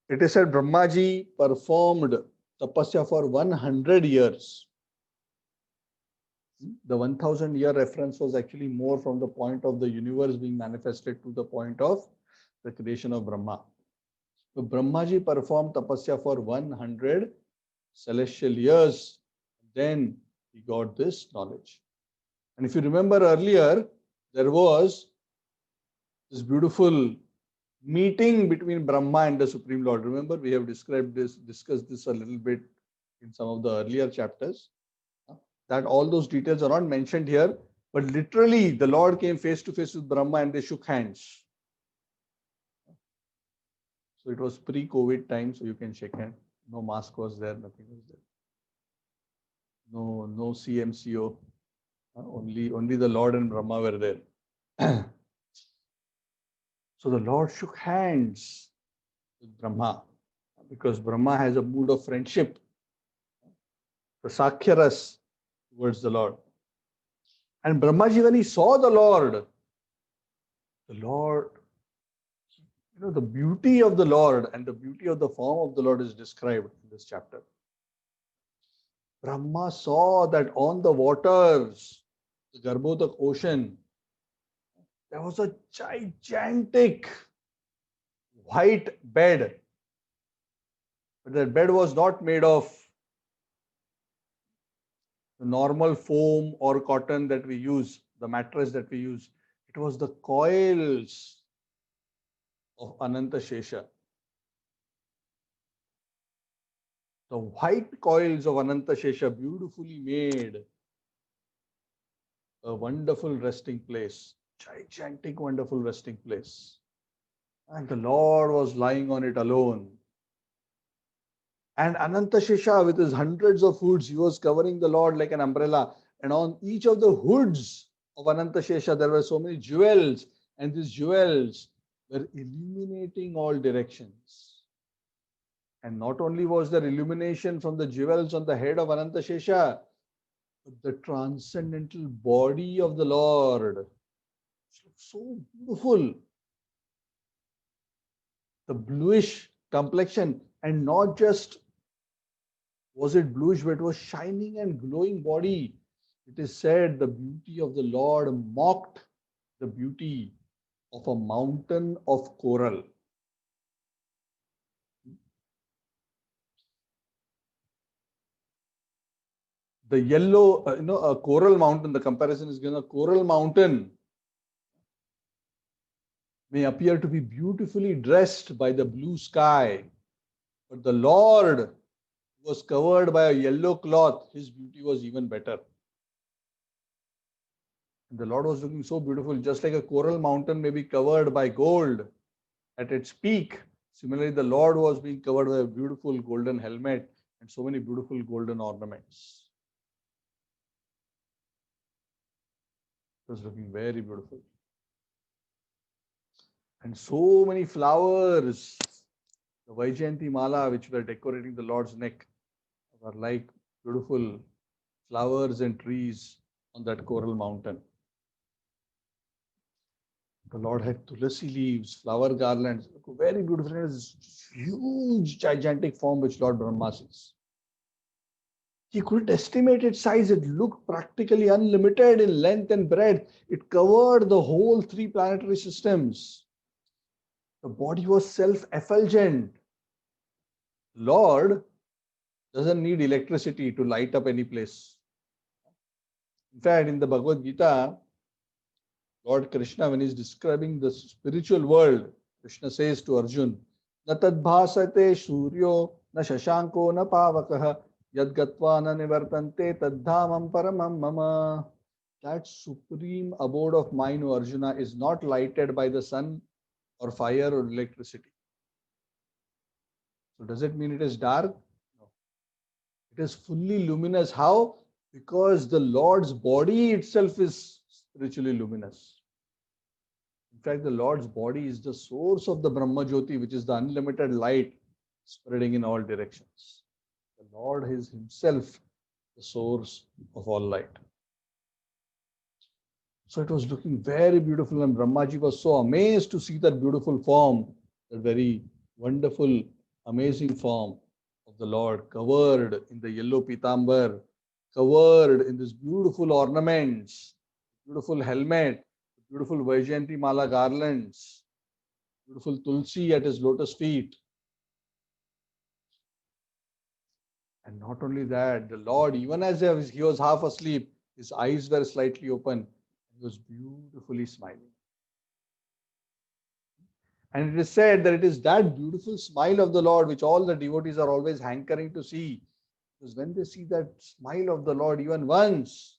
it is said Brahmaji performed tapasya for 100 years. The 1000 year reference was actually more from the point of the universe being manifested to the point of the creation of Brahma. So Brahmaji performed tapasya for 100 celestial years. Then he got this knowledge. And if you remember earlier, there was this beautiful meeting between Brahma and the Supreme Lord. Remember, we have discussed this a little bit in some of the earlier chapters. That all those details are not mentioned here, but literally the Lord came face to face with Brahma and they shook hands. So it was pre-COVID time, so you can shake hand. No mask was there, nothing was there. No CMCO. Only the Lord and Brahma were there. So the Lord shook hands with Brahma because Brahma has a mood of friendship, the Sakhyaras towards the Lord. And Brahmaji, when he saw the Lord, the beauty of the Lord and the beauty of the form of the Lord is described in this chapter. Brahma saw that on the waters, the Garbhodak ocean, there was a gigantic white bed. But that bed was not made of the normal foam or cotton that we use, the mattress that we use. It was the coils of Ananta Shesha. The white coils of Ananta Shesha beautifully made a wonderful resting place, gigantic, wonderful resting place. And the Lord was lying on it alone. And Ananta Shesha, with his hundreds of hoods, he was covering the Lord like an umbrella. And on each of the hoods of Ananta Shesha, there were so many jewels. And these jewels were illuminating all directions. And not only was there illumination from the jewels on the head of Ananta Shesha, but the transcendental body of the Lord. So beautiful. The bluish complexion, and not just was it bluish, but it was shining and glowing body. It is said the beauty of the Lord mocked the beauty of a mountain of coral. The yellow, a coral mountain, the comparison is given, a coral mountain may appear to be beautifully dressed by the blue sky, but the Lord was covered by a yellow cloth. His beauty was even better. And the Lord was looking so beautiful, just like a coral mountain may be covered by gold at its peak. Similarly, the Lord was being covered by a beautiful golden helmet and so many beautiful golden ornaments. It was looking very beautiful. And so many flowers, the Vaijayanti Mala, which were decorating the Lord's neck, were like beautiful flowers and trees on that coral mountain. The Lord had tulasi leaves, flower garlands, very beautiful. It is huge, gigantic form which Lord Brahma sees. He couldn't estimate its size. It looked practically unlimited in length and breadth. It covered the whole three planetary systems. The body was self-effulgent. Lord doesn't need electricity to light up any place. In fact, in the Bhagavad Gita, Lord Krishna, when he's describing the spiritual world, Krishna says to Arjun, Na tadbhasate suryo na shashanko na pavakaha yad gatva na nivartante tadhamam paramam mama. That supreme abode of mine, O Arjuna, is not lighted by the sun or fire or electricity. So does it mean it is dark? No. It is fully luminous. How? Because the Lord's body itself is spiritually luminous. In fact, the Lord's body is the source of the Brahma Jyoti, which is the unlimited light spreading in all directions. The Lord is himself the source of all light. So it was looking very beautiful, and Brahmaji was so amazed to see that beautiful form, that very wonderful, amazing form of the Lord, covered in the yellow pitambar, covered in these beautiful ornaments, beautiful helmet, beautiful Vaijayanti Mala garlands, beautiful Tulsi at his lotus feet. And not only that, the Lord, even as he was half asleep, his eyes were slightly open. He was beautifully smiling. And it is said that it is that beautiful smile of the Lord which all the devotees are always hankering to see. Because when they see that smile of the Lord even once,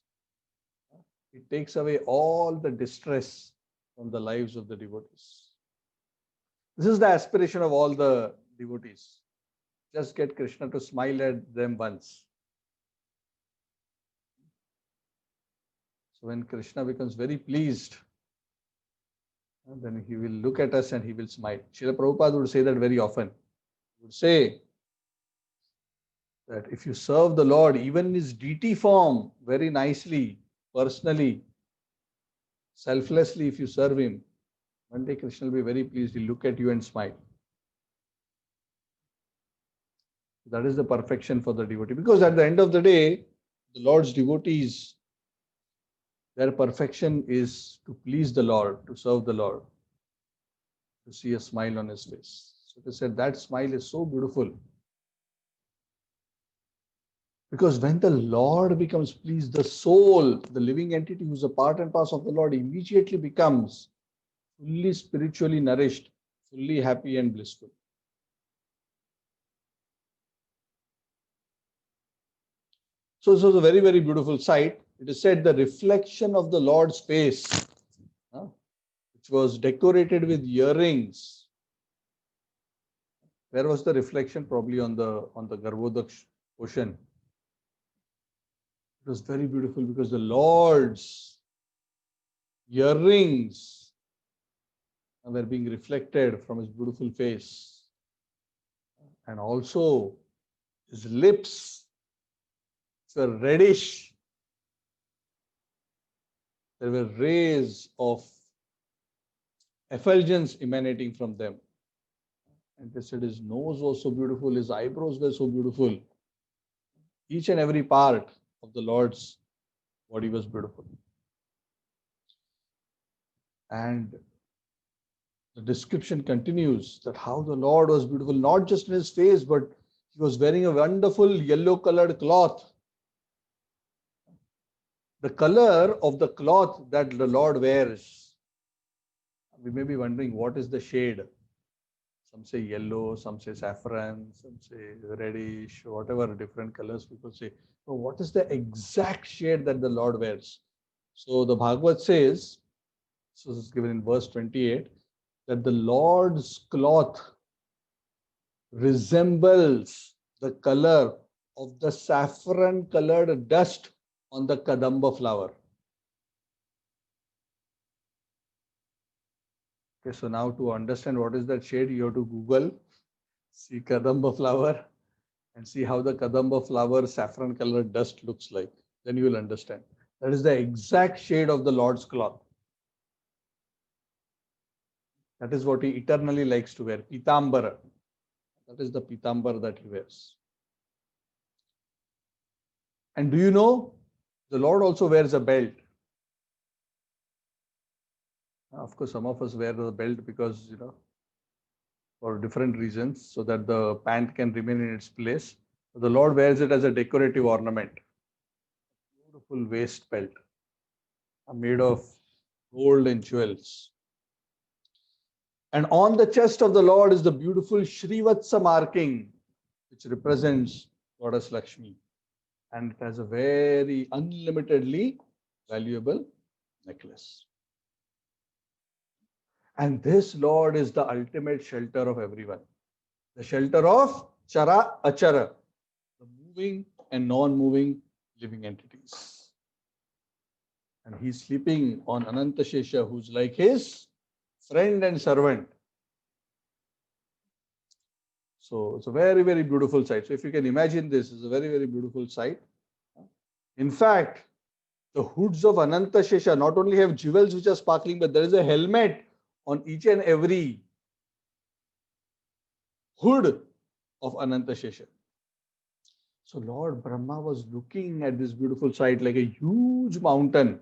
it takes away all the distress from the lives of the devotees. This is the aspiration of all the devotees. Just get Krishna to smile at them once. So when Krishna becomes very pleased, then he will look at us and he will smile. Srila Prabhupada would say that very often. He would say that if you serve the Lord, even in his deity form, very nicely, personally, selflessly, if you serve him, one day Krishna will be very pleased. He'll look at you and smile. That is the perfection for the devotee. Because at the end of the day, the Lord's devotees, their perfection is to please the Lord, to serve the Lord, to see a smile on his face. So they said that smile is so beautiful. Because when the Lord becomes pleased, the soul, the living entity who is a part and parcel of the Lord, immediately becomes fully spiritually nourished, fully happy and blissful. So this was a very, very beautiful sight. It is said the reflection of the Lord's face, which was decorated with earrings. Where was the reflection? Probably on the Garbhodaksh ocean. It was very beautiful because the Lord's earrings were being reflected from his beautiful face. And also his lips were reddish. There were rays of effulgence emanating from them. And they said his nose was so beautiful, his eyebrows were so beautiful. Each and every part of the Lord's body was beautiful. And the description continues that how the Lord was beautiful, not just in his face, but he was wearing a wonderful yellow colored cloth. The color of the cloth that the Lord wears, we may be wondering what is the shade. Some say yellow, some say saffron, some say reddish, whatever different colors people say. But what is the exact shade that the Lord wears? So the Bhagavad says, so this is given in verse 28, that the Lord's cloth resembles the color of the saffron colored dust on the kadamba flower. Okay, so now to understand what is that shade, you have to Google, see kadamba flower and see how the kadamba flower saffron colored dust looks like. Then you will understand. That is the exact shade of the Lord's cloth. That is what he eternally likes to wear. Pitambara. That is the Pitambara that he wears. And do you know, the Lord also wears a belt. Of course, some of us wear the belt because, for different reasons, so that the pant can remain in its place. The Lord wears it as a decorative ornament. Beautiful waist belt, made of gold and jewels. And on the chest of the Lord is the beautiful Shrivatsa marking, which represents Goddess Lakshmi. And it has a very unlimitedly valuable necklace. And this Lord is the ultimate shelter of everyone. The shelter of Chara Achara, the moving and non-moving living entities. And he's sleeping on Anantashesha, who's like his friend and servant. So it's a very, very beautiful sight. So if you can imagine this, it's a very, very beautiful sight. In fact, the hoods of Anantashesha not only have jewels which are sparkling, but there is a helmet on each and every hood of Anantashesha. So Lord Brahma was looking at this beautiful sight like a huge mountain.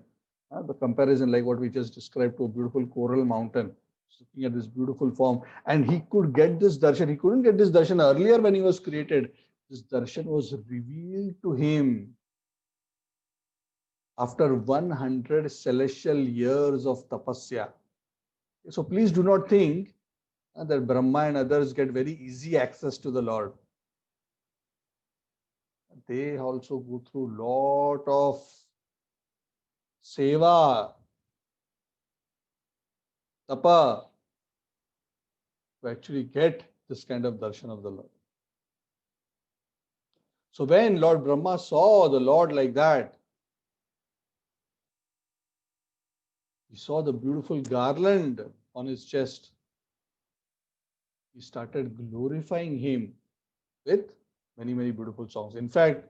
The comparison like what we just described to a beautiful coral mountain. Looking at this beautiful form. And he could get this darshan. He couldn't get this darshan earlier when he was created. This darshan was revealed to him after 100 celestial years of tapasya. So please do not think that Brahma and others get very easy access to the Lord. They also go through lot of seva, tapa, to actually get this kind of darshan of the Lord. So when Lord Brahma saw the Lord like that, he saw the beautiful garland on his chest. He started glorifying him with many, many beautiful songs. In fact,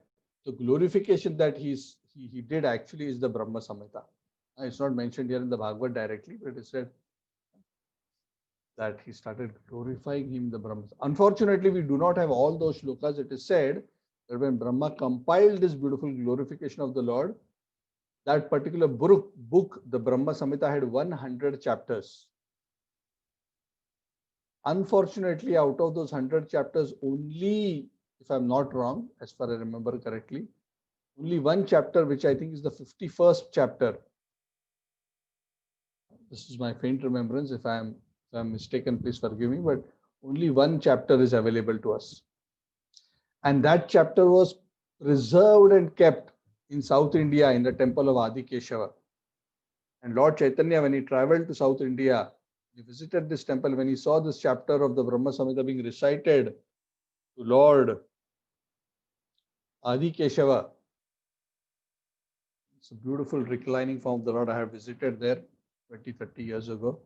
the glorification that he did actually is the Brahma Samhita. It's not mentioned here in the Bhagavad directly, but it is said that he started glorifying him, the Brahma. Unfortunately, we do not have all those shlokas. It is said that when Brahma compiled this beautiful glorification of the Lord, that particular book, the Brahma Samhita, had 100 chapters. Unfortunately, out of those 100 chapters, only, if I'm not wrong, as far as I remember correctly, only one chapter, which I think is the 51st chapter. This is my faint remembrance. If I'm mistaken, please forgive me, but only one chapter is available to us. And that chapter was preserved and kept in South India in the temple of Adi Keshava. And Lord Chaitanya, when he traveled to South India, he visited this temple. When he saw this chapter of the Brahma Samhita being recited to Lord Adi Keshava, it's a beautiful reclining form of the Lord. I have visited there 20-30 years ago.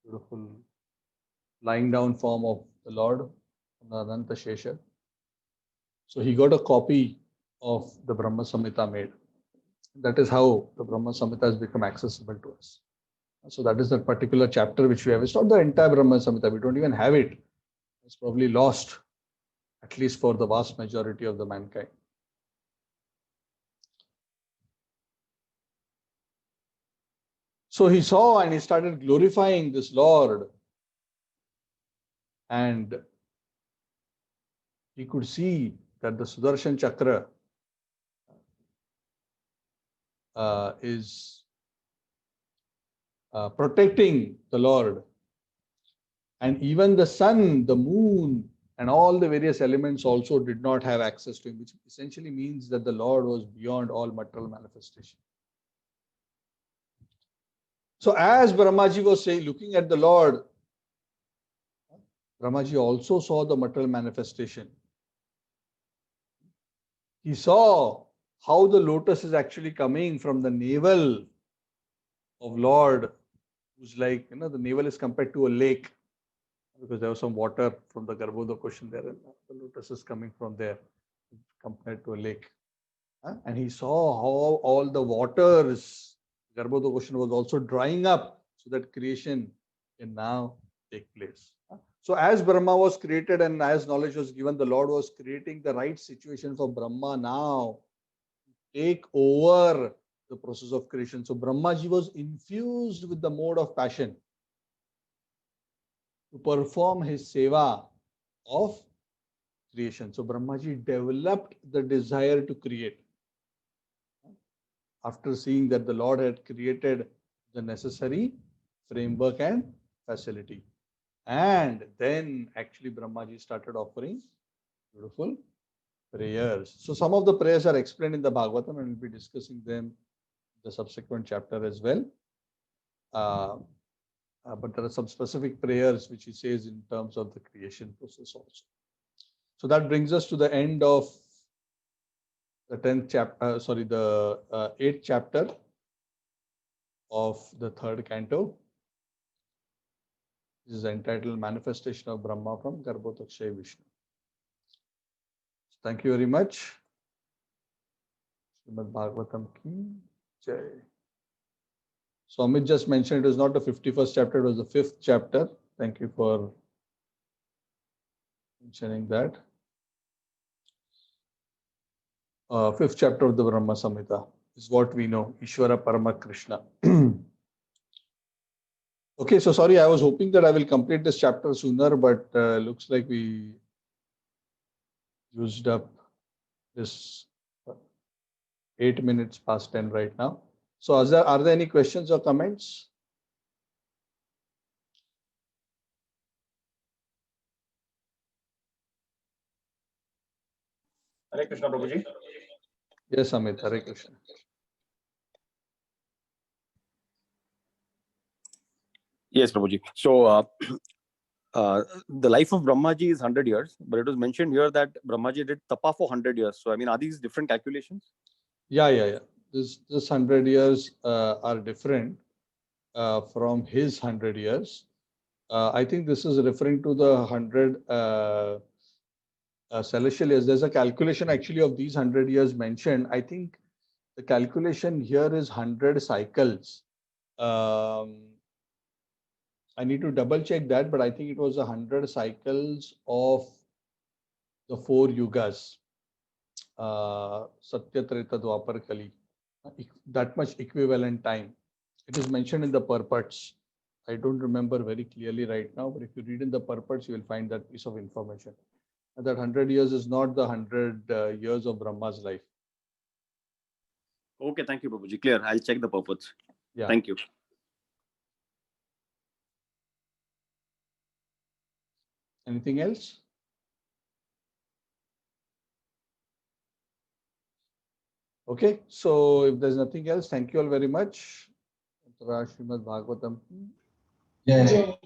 Beautiful lying down form of the Lord, Ananta Shesha. So he got a copy of the Brahma Samhita made. That is how the Brahma Samhita has become accessible to us. So that is that particular chapter which we have. It's not the entire Brahma Samhita. We don't even have it. It's probably lost, at least for the vast majority of the mankind. So he saw and he started glorifying this Lord. And he could see that the Sudarshan Chakra is protecting the Lord. And even the sun, the moon, and all the various elements also did not have access to him, which essentially means that the Lord was beyond all material manifestation. So as Brahmaji was saying, looking at the Lord, Brahmaji also saw the material manifestation. He saw how the lotus is actually coming from the navel of Lord, who's like, the navel is compared to a lake, because there was some water from the Garbhoda cushion there, and the lotus is coming from there, compared to a lake. And he saw how all the waters, Garbhoda cushion was also drying up, so that creation can now take place. So as Brahma was created and as knowledge was given, the Lord was creating the right situation for Brahma now take over the process of creation. So Brahmaji was infused with the mode of passion to perform his seva of creation. So Brahmaji developed the desire to create. After seeing that the Lord had created the necessary framework and facility. And then actually Brahmaji started offering beautiful prayers. So some of the prayers are explained in the Bhagavatam and we'll be discussing them in the subsequent chapter as well. But there are some specific prayers which he says in terms of the creation process also. So that brings us to the end of the 10th chapter, the 8th chapter of the 3rd canto. This is entitled Manifestation of Brahma from Garbhodakshay Vishnu. Thank you very much. Srimad Bhagavatam ki jai. So Amit just mentioned it was not the 51st chapter, it was the 5th chapter. Thank you for mentioning that. 5th chapter of the Brahma Samhita is what we know, Ishvara Parama Krishna. Okay, so sorry, I was hoping that I will complete this chapter sooner, but looks like we used up this 8 minutes past 10 right now. So are there any questions or comments? Hare Krishna, Prabhuji. Yes, Amit, Hare Krishna. Yes, Prabhuji. So the life of Brahmaji is 100 years, but it was mentioned here that Brahmaji did tapa for 100 years. So I mean, are these different calculations? Yeah. This 100 years are different from his 100 years. I think this is referring to the 100 celestial years. There's a calculation actually of these 100 years mentioned. I think the calculation here is 100 cycles. I need to double check that, but I think it was 100 cycles of the 4 yugas. Satya, Treta, Dwapar, Kali. That much equivalent time. It is mentioned in the purports. I don't remember very clearly right now, but if you read in the purports, you will find that piece of information. And that 100 years is not the 100 years of Brahma's life. Okay, thank you, Prabhuji. Clear. I'll check the purports. Yeah. Thank you. Anything else? Okay, so if there's nothing else, thank you all very much. Srimad Bhagavatam. Jai.